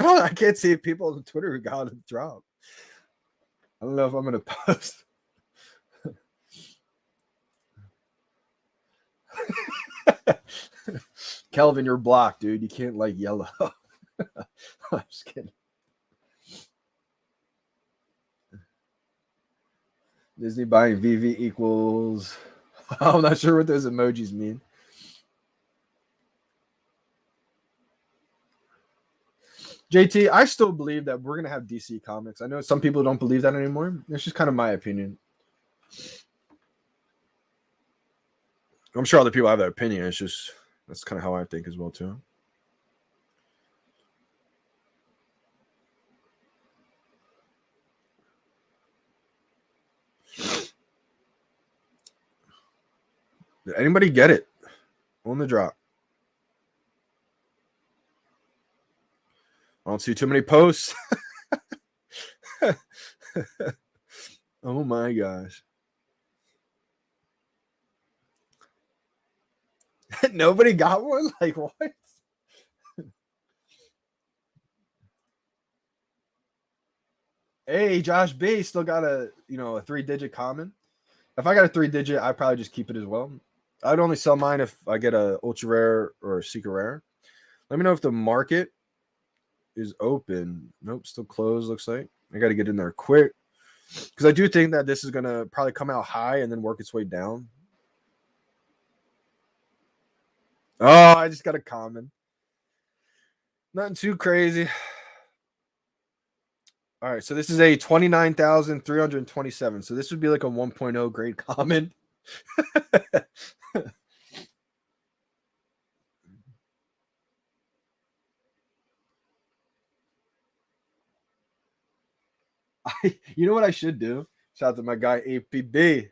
I can't see people on Twitter who got a drop. I don't know if I'm gonna post. Kelvin, you're blocked, dude. You can't like yellow. I'm just kidding. Disney buying VeVe equals. I'm not sure what those emojis mean. JT, I still believe that we're gonna have DC comics. I know some people don't believe that anymore. It's just kind of my opinion. I'm sure other people have that opinion. It's just that's kind of how I think as well too. Did anybody get it on the drop? I don't see too many posts. Oh my gosh. Nobody got one? Like what? Hey, Josh B still got a 3-digit common. If I got a 3-digit, I probably just keep it as well. I'd only sell mine if I get a ultra rare or a secret rare. Let me know if the market is open. Nope, still closed, looks like. I got to get in there quick because I do think that this is going to probably come out high and then work its way down. Oh, I just got a common. Nothing too crazy. All right, so this is a 29,327. So this would be like a 1.0 grade common. You know what I should do? Shout out to my guy APB.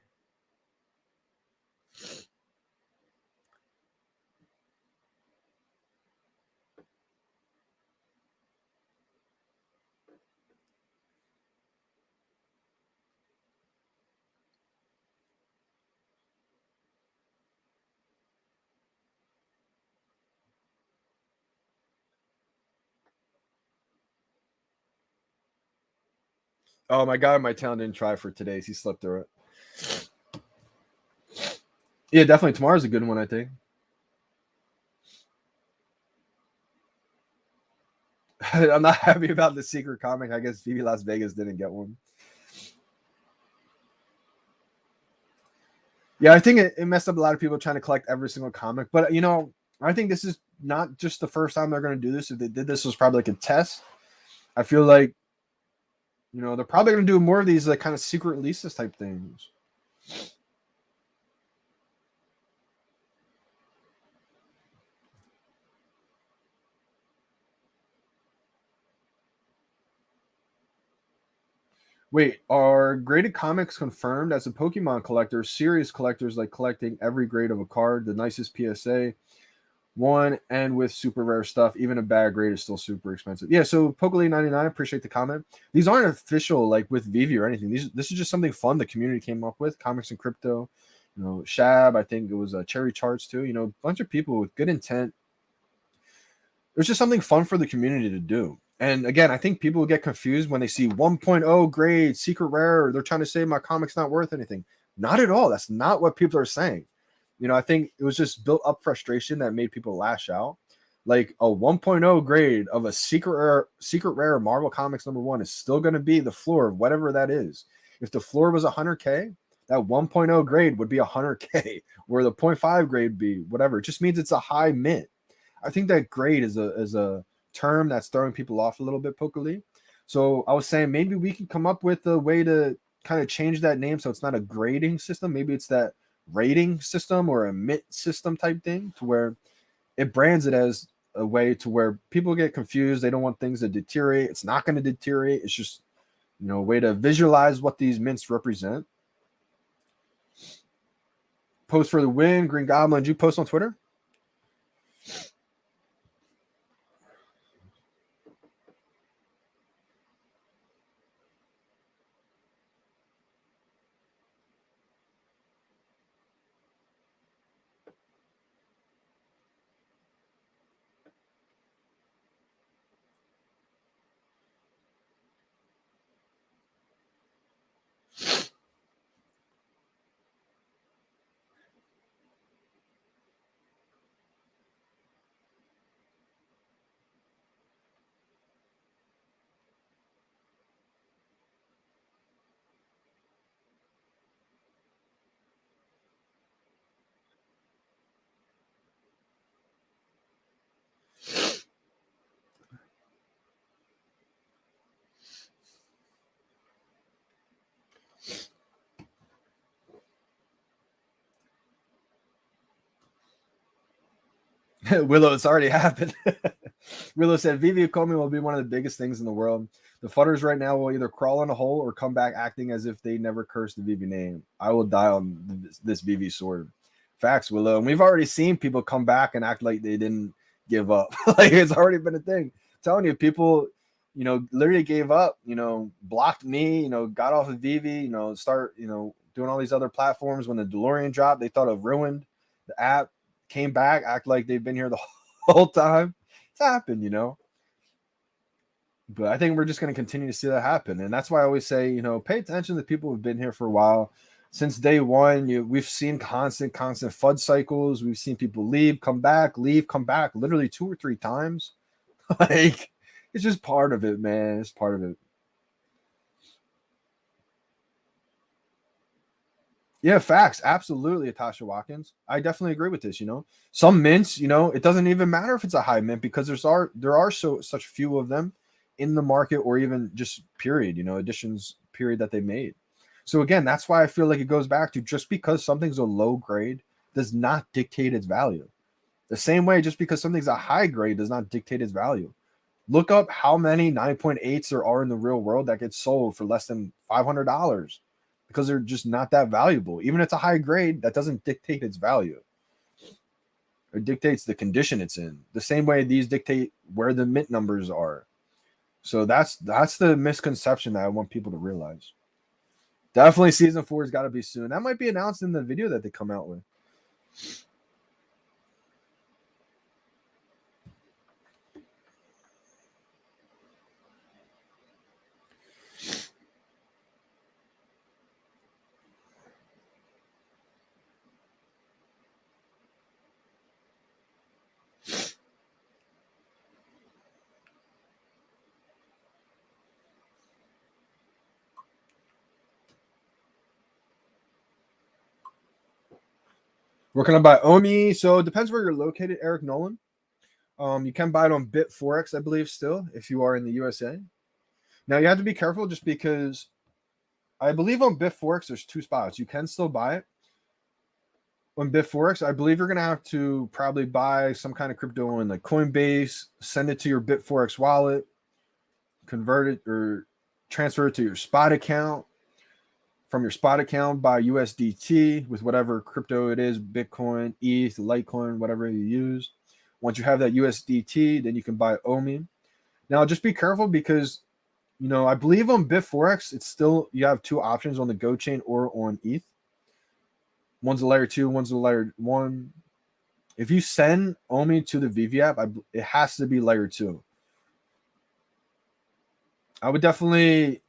Oh, my guy in my town didn't try for today's. He slept through it. Yeah, definitely. Tomorrow's a good one, I think. I'm not happy about the secret comic. I guess VeVe Las Vegas didn't get one. Yeah, I think it messed up a lot of people trying to collect every single comic. But I think this is not just the first time they're going to do this. If they did this, was probably like a test. I feel like they're probably going to do more of these like kind of secret releases type things. Wait, are graded comics confirmed? As a Pokemon collector, serious collectors like collecting every grade of a card, the nicest PSA, one, and with super rare stuff, even a bad grade is still super expensive. Yeah, so Pokely99, appreciate the comment. These aren't official like with VeVe or anything. This is just something fun the community came up with. Comics and crypto, you know, Shab, I think it was Cherry Charts too. You know, a bunch of people with good intent. It was just something fun for the community to do. And again, I think people get confused when they see 1.0 grade, secret rare. They're trying to say my comic's not worth anything. Not at all. That's not what people are saying. You know, I think it was just built up frustration that made people lash out. Like a 1.0 grade of a secret rare Marvel Comics #1 is still going to be the floor of whatever that is. If the floor was 100K, that 1.0 grade would be 100K, where the 0.5 grade would be whatever. It just means it's a high mint. I think that grade is a term that's throwing people off a little bit, Pokely. So I was saying maybe we can come up with a way to kind of change that name so it's not a grading system. Maybe it's that rating system or a mint system type thing to where it brands it as a way to where people get confused. They don't want things to deteriorate. It's not going to deteriorate. It's just, you know, a way to visualize what these mints represent. Post for the win. Green Goblin. Did you post on Twitter? Willow, it's already happened. Willow said, VeVe Komi will be one of the biggest things in the world. The fudders right now will either crawl in a hole or come back acting as if they never cursed the VeVe name. I will die on this VeVe sword. Facts, Willow. And we've already seen people come back and act like they didn't give up. Like it's already been a thing. I'm telling you, people, you know, literally gave up, you know, blocked me, you know, got off of VeVe, you know, start, you know, doing all these other platforms. When the DeLorean dropped, they thought it ruined the app, came back, act like they've been here the whole time. It's happened, you know. But I think we're just going to continue to see that happen. And that's why I always say, you know, pay attention to people who've been here for a while. Since day one, we've seen constant FUD cycles. We've seen people leave, come back, literally 2 or 3 times. Like, it's just part of it, man. It's part of it. Yeah, facts. Absolutely, Atasha Watkins. I definitely agree with this. You know, some mints, you know, it doesn't even matter if it's a high mint because there are such few of them in the market, or even just period, you know, editions period that they made. So again, that's why I feel like it goes back to just because something's a low grade does not dictate its value. The same way, just because something's a high grade does not dictate its value. Look up how many 9.8s there are in the real world that get sold for less than $500 because they're just not that valuable. Even if it's a high grade, that doesn't dictate its value. It dictates the condition it's in. The same way these dictate where the mint numbers are. So that's the misconception that I want people to realize. Definitely season 4 has got to be soon. That might be announced in the video that they come out with. Where can I buy Omi? So it depends where you're located, Eric Nolan. You can buy it on BitForex, I believe, still, if you are in the USA. Now you have to be careful just because I believe on BitForex there's 2 spots. You can still buy it on BitForex. I believe you're gonna have to probably buy some kind of crypto on like Coinbase, send it to your BitForex wallet, convert it or transfer it to your spot account. From your spot account, buy USDT with whatever crypto it is, Bitcoin, ETH, Litecoin, whatever you use. Once you have that USDT, then you can buy OMI. Now, just be careful because, I believe on Bit4x, it's still, you have two options on the Go chain or on ETH. One's a layer 2, one's a layer 1. If you send OMI to the VeVe app, it has to be layer 2. I would definitely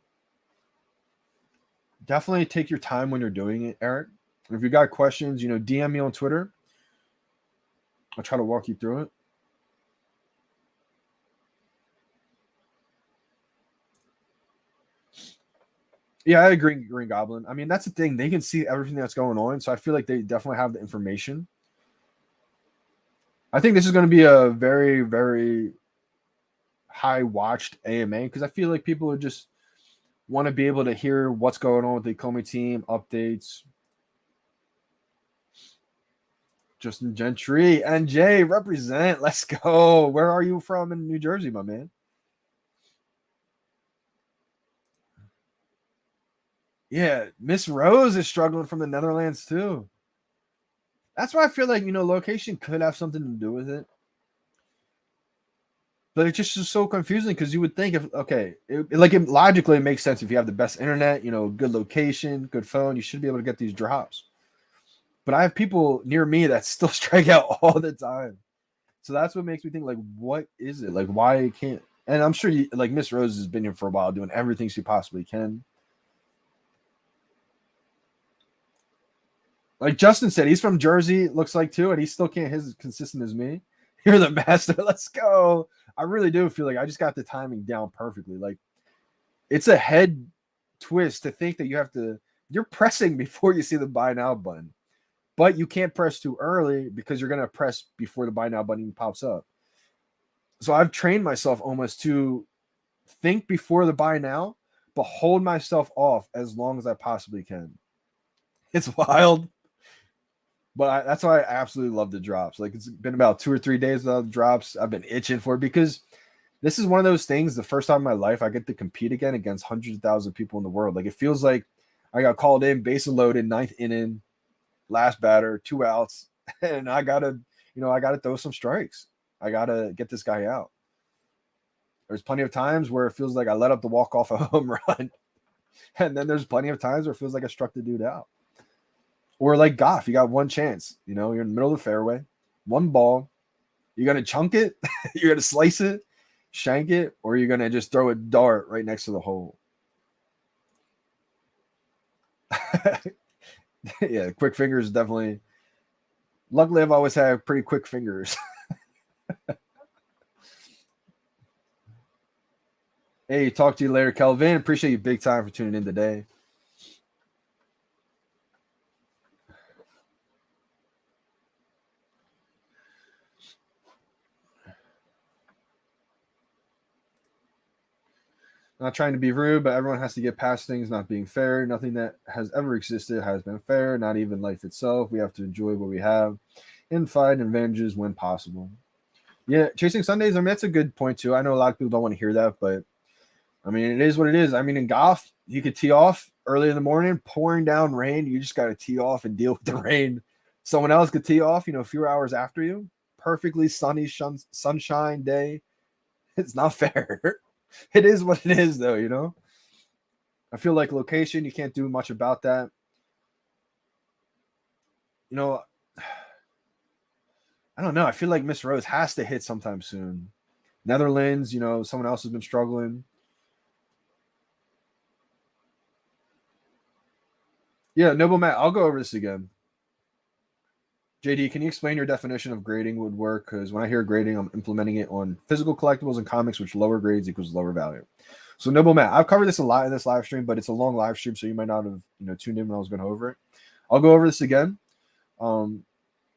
take your time when you're doing it, Eric. If you got questions, DM me on Twitter. I'll try to walk you through it. Yeah, I agree, Green Goblin. I mean, that's the thing. They can see everything that's going on, so I feel like they definitely have the information. I think this is going to be a very, very high watched AMA because I feel like people are just want to be able to hear what's going on with the Comey team, updates. Justin Gentry, NJ, represent. Let's go. Where are you from in New Jersey, my man? Yeah, Miss Rose is struggling from the Netherlands too. That's why I feel like, location could have something to do with it. But it's just so confusing because you would think it logically makes sense if you have the best internet, good location, good phone, you should be able to get these drops. But I have people near me that still strike out all the time. So that's what makes me think, like, what is it? Like, why can't... And I'm sure, Miss Rose has been here for a while doing everything she possibly can. Like Justin said, he's from Jersey, looks like, too, and he still can't hit as consistent as me. You're the master. Let's go. I really do feel like I just got the timing down perfectly. Like, it's a head twist to think that you're pressing before you see the buy now button. But you can't press too early because you're going to press before the buy now button pops up. So I've trained myself almost to think before the buy now, but hold myself off as long as I possibly can. It's wild. But that's why I absolutely love the drops. Like, it's been about 2 or 3 days without the drops. I've been itching for it because this is one of those things, the first time in my life I get to compete again against hundreds of thousands of people in the world. Like, it feels like I got called in, bases loaded, 9th inning, last batter, 2 outs, and I gotta throw some strikes. I gotta get this guy out. There's plenty of times where it feels like I let up the walk off a home run, and then there's plenty of times where it feels like I struck the dude out. Or like Goff, you got one chance. You're in the middle of the fairway, one ball. You're gonna chunk it, you're gonna slice it, shank it, or you're gonna just throw a dart right next to the hole. Yeah, quick fingers definitely. Luckily, I've always had pretty quick fingers. Hey, talk to you later, Kelvin. Appreciate you big time for tuning in today. Not trying to be rude, but everyone has to get past things not being fair. Nothing that has ever existed has been fair, not even life itself. We have to enjoy what we have and find advantages when possible. Yeah, chasing Sundays, I mean, that's a good point too. I know a lot of people don't want to hear that, but I mean, it is what it is. I mean, in golf, you could tee off early in the morning, pouring down rain. You just got to tee off and deal with the rain. Someone else could tee off, a few hours after you. Perfectly sunny sunshine day. It's not fair. It is what it is, though, I feel like location, you can't do much about that. I don't know. I feel like Miss Rose has to hit sometime soon. Netherlands, someone else has been struggling. Yeah, Noble Matt, I'll go over this again. JD, can you explain your definition of grading would work? Because when I hear grading, I'm implementing it on physical collectibles and comics, which lower grades equals lower value. So Noble Matt, I've covered this a lot in this live stream, but it's a long live stream, so you might not have tuned in when I was going over it. I'll go over this again.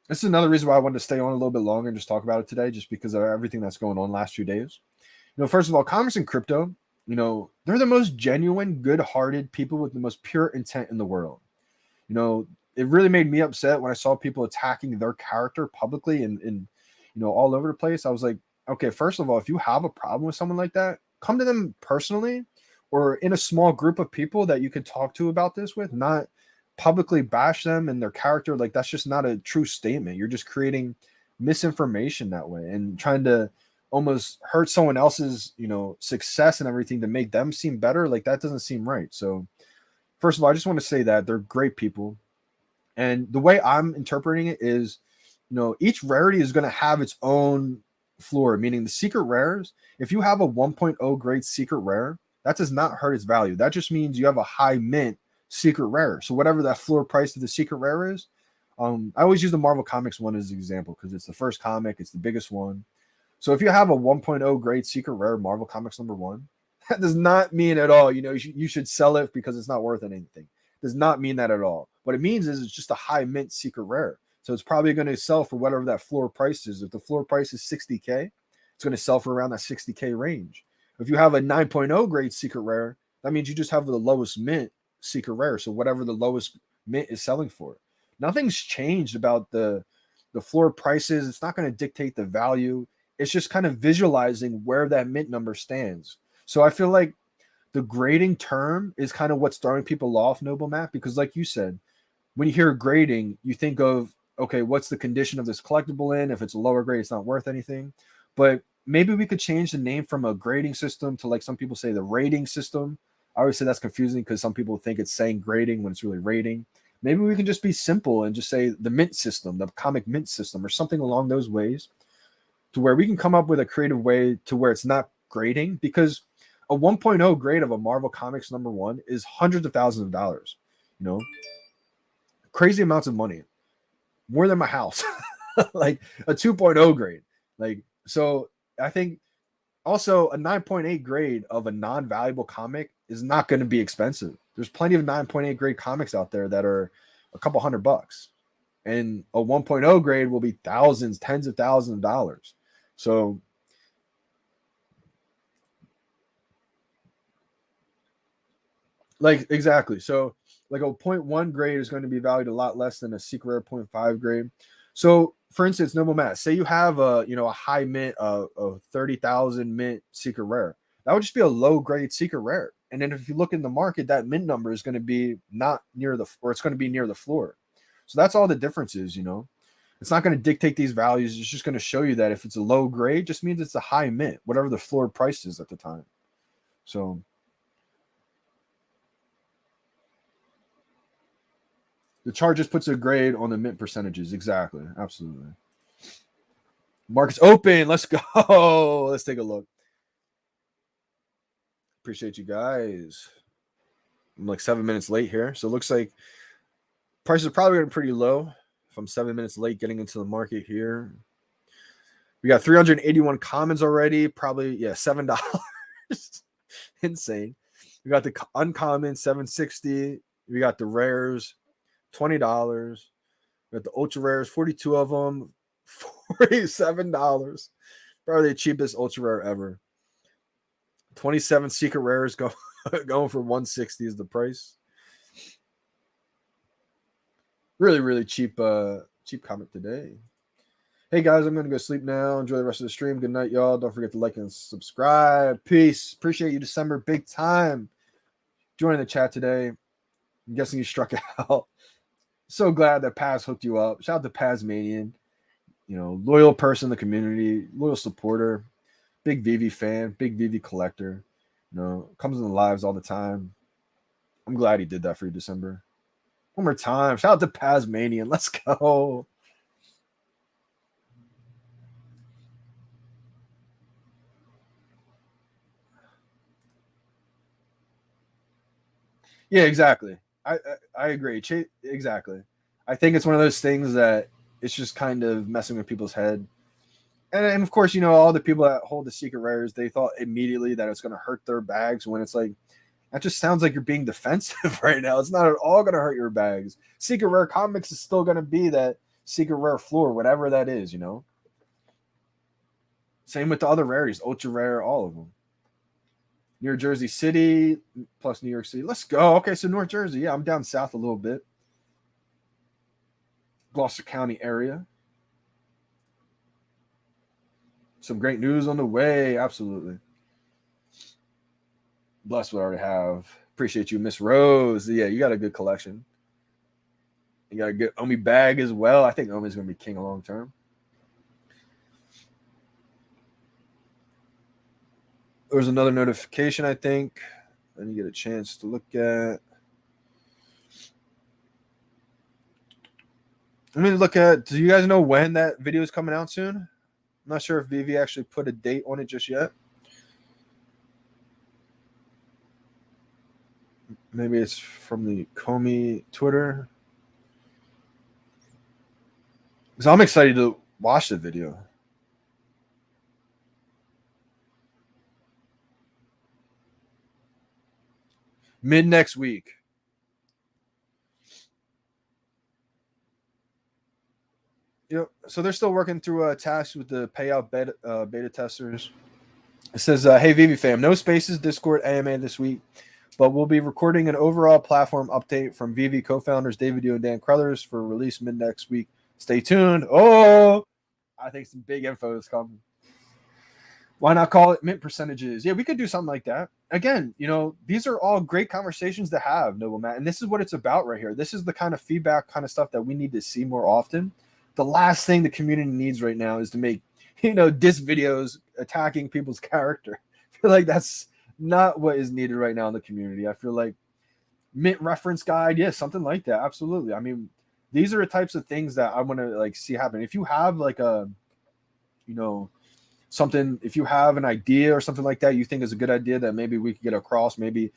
This is another reason why I wanted to stay on a little bit longer and just talk about it today, just because of everything that's going on last few days. First of all, comics and crypto, they're the most genuine, good-hearted people with the most pure intent in the world. It really made me upset when I saw people attacking their character publicly and all over the place. I was like, okay, first of all, if you have a problem with someone like that, come to them personally or in a small group of people that you could talk to about this with, not publicly bash them and their character. Like, that's just not a true statement. You're just creating misinformation that way and trying to almost hurt someone else's, success and everything to make them seem better. Like that doesn't seem right. So first of all, I just want to say that they're great people. And the way I'm interpreting it is, each rarity is going to have its own floor, meaning the secret rares. If you have a 1.0 grade secret rare, that does not hurt its value. That just means you have a high mint secret rare. So whatever that floor price of the secret rare is, I always use the Marvel Comics one as an example because it's the first comic, it's the biggest one. So if you have a 1.0 grade secret rare Marvel Comics #1, that does not mean at all, you should sell it because it's not worth anything. Does not mean that at all. What it means is it's just a high mint secret rare. So it's probably going to sell for whatever that floor price is. If the floor price is 60K, it's going to sell for around that 60K range. If you have a 9.0 grade secret rare, that means you just have the lowest mint secret rare. So whatever the lowest mint is selling for. Nothing's changed about the floor prices. It's not going to dictate the value. It's just kind of visualizing where that mint number stands. So I feel like the grading term is kind of what's throwing people off, Noble Matt, because like you said, when you hear grading, you think of, okay, what's the condition of this collectible in? If it's a lower grade, it's not worth anything. But maybe we could change the name from a grading system to, like some people say, the rating system. I always say that's confusing because some people think it's saying grading when it's really rating. Maybe we can just be simple and just say the mint system, the comic mint system, or something along those ways, to where we can come up with a creative way to where it's not grading, because a 1.0 grade of a Marvel Comics #1 is hundreds of thousands of dollars, crazy amounts of money, more than my house, like a 2.0 grade. Like, so I think also a 9.8 grade of a non-valuable comic is not going to be expensive. There's plenty of 9.8 grade comics out there that are a couple $100, and a 1.0 grade will be thousands, tens of thousands of dollars. So like, exactly. So like a 0.1 grade is going to be valued a lot less than a secret rare 0.5 grade. So for instance, Noble Matt, say you have a high mint of 30,000 mint secret rare. That would just be a low grade secret rare. And then if you look in the market, that mint number is going to be not near or it's going to be near the floor. So that's all the difference is, It's not going to dictate these values. It's just going to show you that if it's a low grade, just means it's a high mint, whatever the floor price is at the time. So the chart just puts a grade on the mint percentages. Exactly. Absolutely. Market's open. Let's go. Let's take a look. Appreciate you guys. I'm like 7 minutes late here. So it looks like prices are probably getting pretty low if I'm 7 minutes late getting into the market here. We got 381 comments already. Probably, $7. Insane. We got the uncommon, $7.60. We got the rares, $20. We got the ultra rares, 42 of them, $47. Probably the cheapest ultra rare ever. 27 secret rares going for $160 is the price. Really, really cheap comic today. Hey guys, I'm gonna go sleep now. Enjoy the rest of the stream. Good night, y'all. Don't forget to like and subscribe. Peace. Appreciate you, December. Big time joining the chat today. I'm guessing you struck out. So glad that Paz hooked you up. Shout out to Pazmanian. Loyal person in the community, loyal supporter, big VeVe fan, big VeVe collector. Comes in the lives all the time. I'm glad he did that for you, December. One more time. Shout out to Pazmanian. Let's go. Yeah, exactly. I agree. Exactly. I think it's one of those things that it's just kind of messing with people's head. And of course, all the people that hold the secret rares, they thought immediately that it's going to hurt their bags, when it's like, that just sounds like you're being defensive right now. It's not at all going to hurt your bags. Secret rare comics is still going to be that secret rare floor, whatever that is, Same with the other rarities, ultra rare, all of them. New Jersey City plus New York City. Let's go. Okay, so North Jersey. Yeah, I'm down south a little bit. Gloucester County area. Some great news on the way. Absolutely. Bless what I already have. Appreciate you, Miss Rose. Yeah, you got a good collection. You got a good Omi bag as well. I think Omi's going to be king long term. There was another notification, I think. I didn't get a chance to look at. Let me look at. Do you guys know when that video is coming out soon? I'm not sure if VeVe actually put a date on it just yet. Maybe it's from the Comey Twitter. So I'm excited to watch the video. Mid next week. Yep. So they're still working through tasks with the payout beta testers. It says, "Hey VeVe fam, no spaces Discord AMA this week, but we'll be recording an overall platform update from VeVe co-founders David Yu and Dan Crothers for release mid next week. Stay tuned." Oh, I think some big info is coming. Why not call it mint percentages? Yeah, we could do something like that. Again, these are all great conversations to have, Noble Matt. And this is what it's about right here. This is the kind of feedback, kind of stuff that we need to see more often. The last thing the community needs right now is to make, diss videos attacking people's character. I feel like that's not what is needed right now in the community. I feel like mint reference guide, yes, something like that. Absolutely. I mean, these are the types of things that I want to see happen. If you have something, if you have an idea or something like that you think is a good idea that maybe we could get across, maybe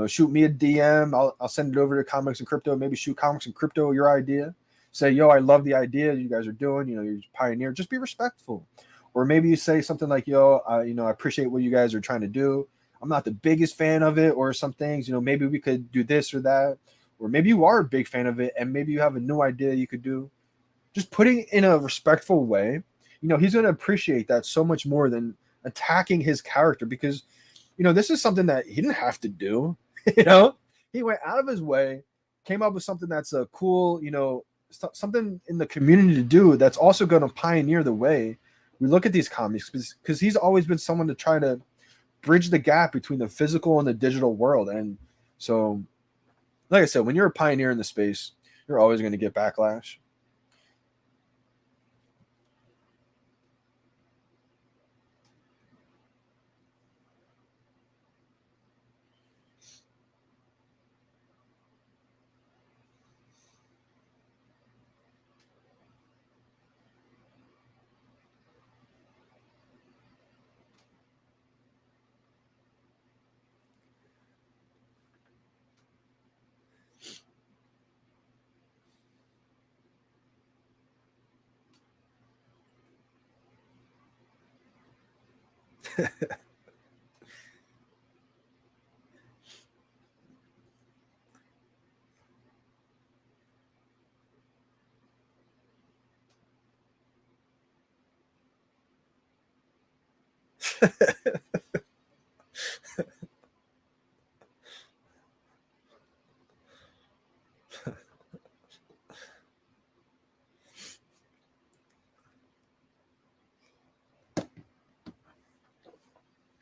shoot me a DM. I'll send it over to Comics and Crypto. Maybe shoot Comics and Crypto your idea. Say, yo, I love the idea you guys are doing. You're pioneer. Just be respectful. Or maybe you say something like, yo, I appreciate what you guys are trying to do. I'm not the biggest fan of it, or some things. Maybe we could do this or that. Or maybe you are a big fan of it, and maybe you have a new idea you could do. Just putting it in a respectful way. He's going to appreciate that so much more than attacking his character, because, this is something that he didn't have to do. He went out of his way, came up with something that's a cool, something in the community to do that's also going to pioneer the way we look at these comics, because he's always been someone to try to bridge the gap between the physical and the digital world. And so, like I said, when you're a pioneer in the space, you're always going to get backlash.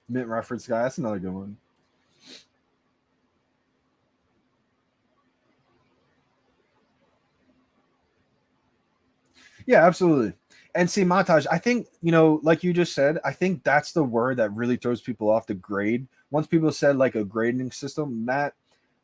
Mint reference guy, that's another good one. Yeah, absolutely. And see, montage, I think, like you just said, I think that's the word that really throws people off the grade. Once people said like a grading system, that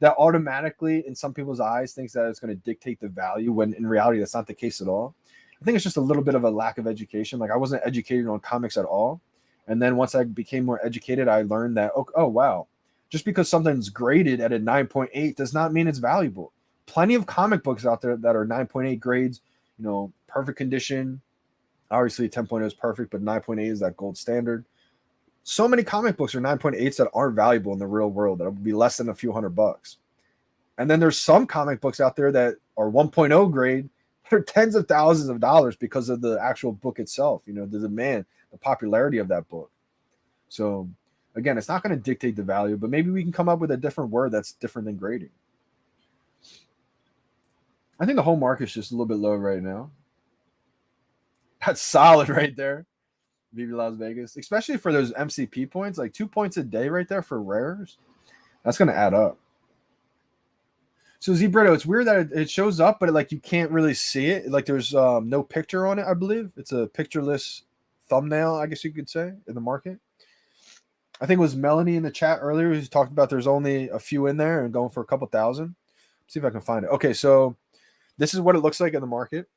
automatically in some people's eyes thinks that it's going to dictate the value, when in reality that's not the case at all. I think it's just a little bit of a lack of education. Like, I wasn't educated on comics at all. And then once I became more educated, I learned that, oh wow, just because something's graded at a 9.8 does not mean it's valuable. Plenty of comic books out there that are 9.8 grades, perfect condition. Obviously 10.0 is perfect, but 9.8 is that gold standard. So many comic books are 9.8s that aren't valuable in the real world, that would be less than a few $100. And then there's some comic books out there that are 1.0 grade that are tens of thousands of dollars because of the actual book itself, the demand, the popularity of that book. So again, it's not going to dictate the value, but maybe we can come up with a different word that's different than grading. I think the whole market's just a little bit low right now. That's solid right there. VeVe Las Vegas, especially for those MCP points, like 2 points a day right there for rares. That's going to add up. So Zbrito, it's weird that it shows up, but like you can't really see it. Like there's no picture on it, I believe. It's a pictureless thumbnail, I guess you could say, in the market. I think it was Melanie in the chat earlier who talked about there's only a few in there and going for a couple thousand. Let's see if I can find it. Okay, so this is what it looks like in the market.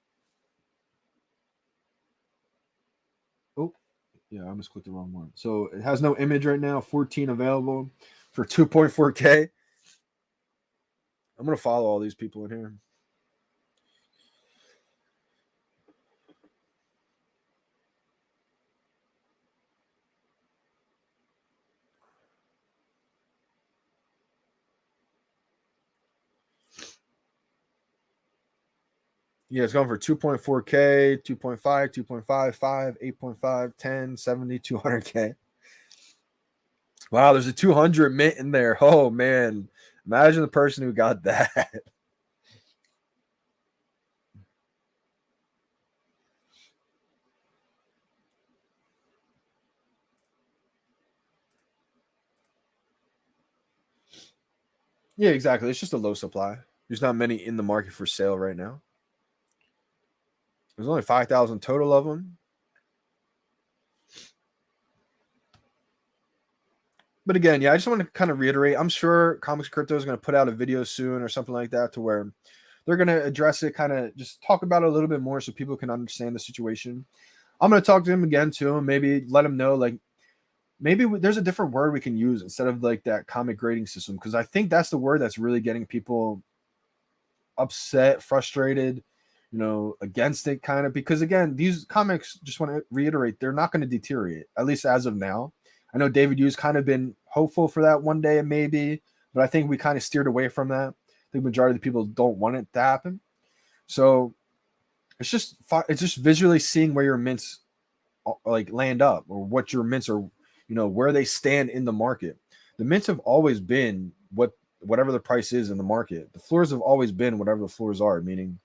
Oh, yeah, I almost clicked the wrong one. So it has no image right now. 14 available for 2.4K. I'm gonna follow all these people in here. Yeah, it's going for 2.4K, 2.5, 2.55, 8.5, 10, 70, 200K. Wow, there's a 200 mint in there. Oh, man. Imagine the person who got that. Yeah, exactly. It's just a low supply. There's not many in the market for sale right now. There's only 5,000 total of them. But again, yeah, I just want to kind of reiterate. I'm sure Comics Crypto is going to put out a video soon or something like that to where they're going to address it, kind of just talk about it a little bit more so people can understand the situation. I'm going to talk to him again too, and maybe let him know like maybe there's a different word we can use instead of like that comic grading system, because I think that's the word that's really getting people upset, frustrated, against it kind of, because again, these comics, just want to reiterate, they're not going to deteriorate, at least as of now. I know David Yu's kind of been hopeful for that one day maybe, but I think we kind of steered away from that. I think majority of the people don't want it to happen. So it's just visually seeing where your mints like land up, or what your mints are, where they stand in the market. The mints have always been whatever the price is in the market. The floors have always been whatever the floors are, meaning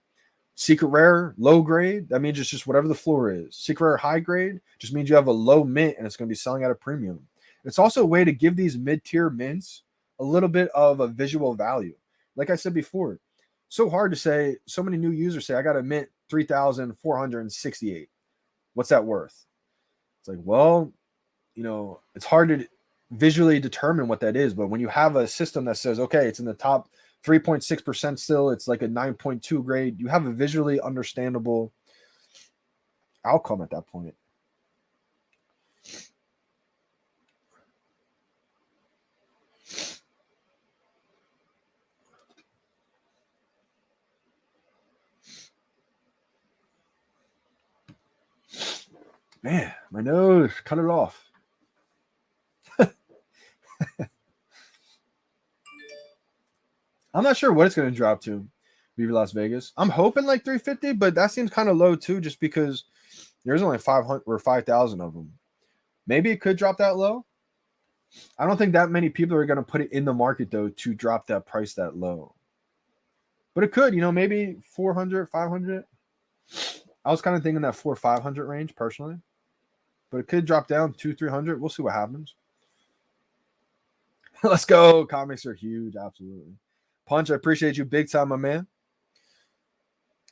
secret rare, low grade, that means it's just whatever the floor is. Secret rare, high grade, just means you have a low mint and it's going to be selling at a premium. It's also a way to give these mid-tier mints a little bit of a visual value. Like I said before, so hard to say, so many new users say, I got a mint 3,468. What's that worth? It's like, well, it's hard to visually determine what that is. But when you have a system that says, okay, it's in the top 3.6% still, it's like a 9.2 grade, you have a visually understandable outcome at that point. Man, my nose, cut it off. I'm not sure what it's going to drop to, VeVe Las Vegas. I'm hoping like 350, but that seems kind of low too, just because there's only 500 or 5,000 of them. Maybe it could drop that low. I don't think that many people are going to put it in the market though to drop that price that low. But it could, maybe 400, 500. I was kind of thinking that 400-500 range personally, but it could drop down 200-300. We'll see what happens. Let's go. Comics are huge. Absolutely. Punch, I appreciate you big time, my man.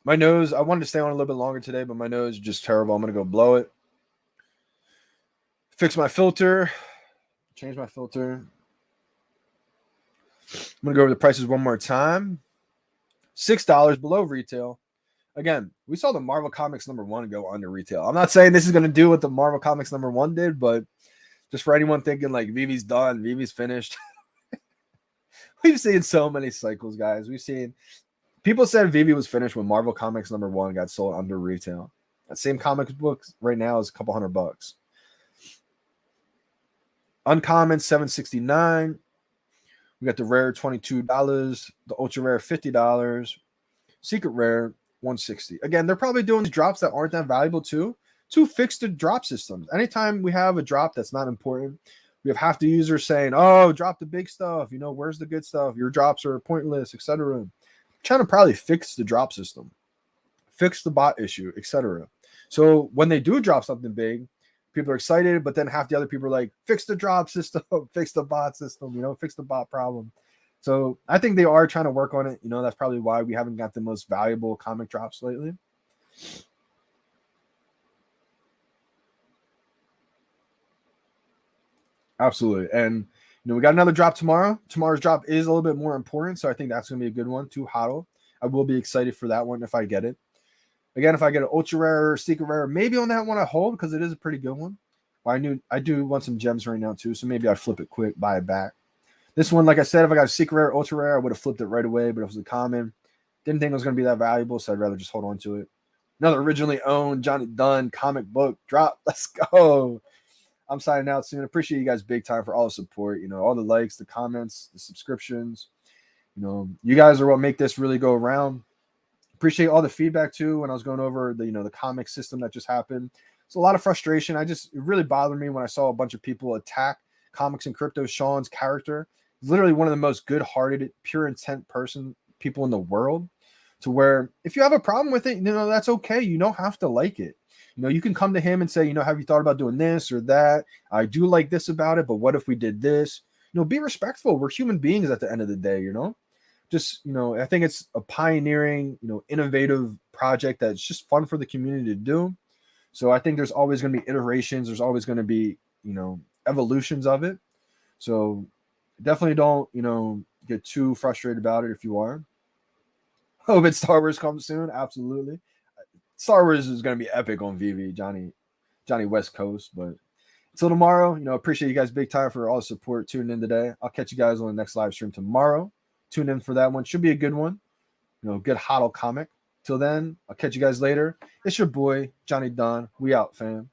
My nose, I wanted to stay on a little bit longer today, but my nose is just terrible. I'm going to go blow it. Fix my filter. Change my filter. I'm going to go over the prices one more time. $6 below retail. Again, we saw the Marvel Comics #1 go under retail. I'm not saying this is going to do what the Marvel Comics #1 did, but just for anyone thinking like VeVe's done, VeVe's finished. We've seen so many cycles, guys. We've seen people said VeVe was finished when Marvel Comics #1 got sold under retail. That same comic book right now is a couple $100. Uncommon $769. We got the rare $22, the ultra rare $50, secret rare $160. Again, they're probably doing drops that aren't that valuable too, to fix the drop systems. Anytime we have a drop that's not important, we have half the users saying, "Oh, drop the big stuff. Where's the good stuff? Your drops are pointless, etc." Trying to probably fix the drop system, fix the bot issue, etc. So when they do drop something big, people are excited, but then half the other people are like, "Fix the drop system, fix the bot system, fix the bot problem." So I think they are trying to work on it. That's probably why we haven't got the most valuable comic drops lately. Absolutely. And we got another drop tomorrow. Tomorrow's drop is a little bit more important, so I think that's gonna be a good one to hodl. I will be excited for that one if I get it. Again, if I get an ultra rare or secret rare, maybe on that one I hold because it is a pretty good one. Well, I do want some gems right now too, so maybe I'd flip it quick, buy it back. This one, like I said, if I got a secret rare, ultra rare, I would have flipped it right away, but it was a common. Didn't think it was going to be that valuable, so I'd rather just hold on to it. Another originally owned Johnny Dunn comic book drop. Let's go. I'm signing out soon. Appreciate you guys big time for all the support, all the likes, the comments, the subscriptions. You guys are what make this really go around. Appreciate all the feedback too when I was going over the comic system that just happened. It's a lot of frustration. It really bothered me when I saw a bunch of people attack Comics and Crypto Sean's character. He's literally one of the most good-hearted, pure intent people in the world. To where if you have a problem with it, that's okay. You don't have to like it. You can come to him and say, have you thought about doing this or that? I do like this about it, but what if we did this? Be respectful. We're human beings at the end of the day, Just, I think it's a pioneering, innovative project that's just fun for the community to do. So I think there's always going to be iterations. There's always going to be, evolutions of it. So definitely don't, get too frustrated about it if you are. Hope it's Star Wars comes soon. Absolutely. Star Wars is going to be epic on VeVe, Johnny West Coast. But until tomorrow, appreciate you guys big time for all the support tuning in today. I'll catch you guys on the next live stream tomorrow. Tune in for that one. Should be a good one. Good hodl comic. Till then, I'll catch you guys later. It's your boy, Johnny Dunn. We out, fam.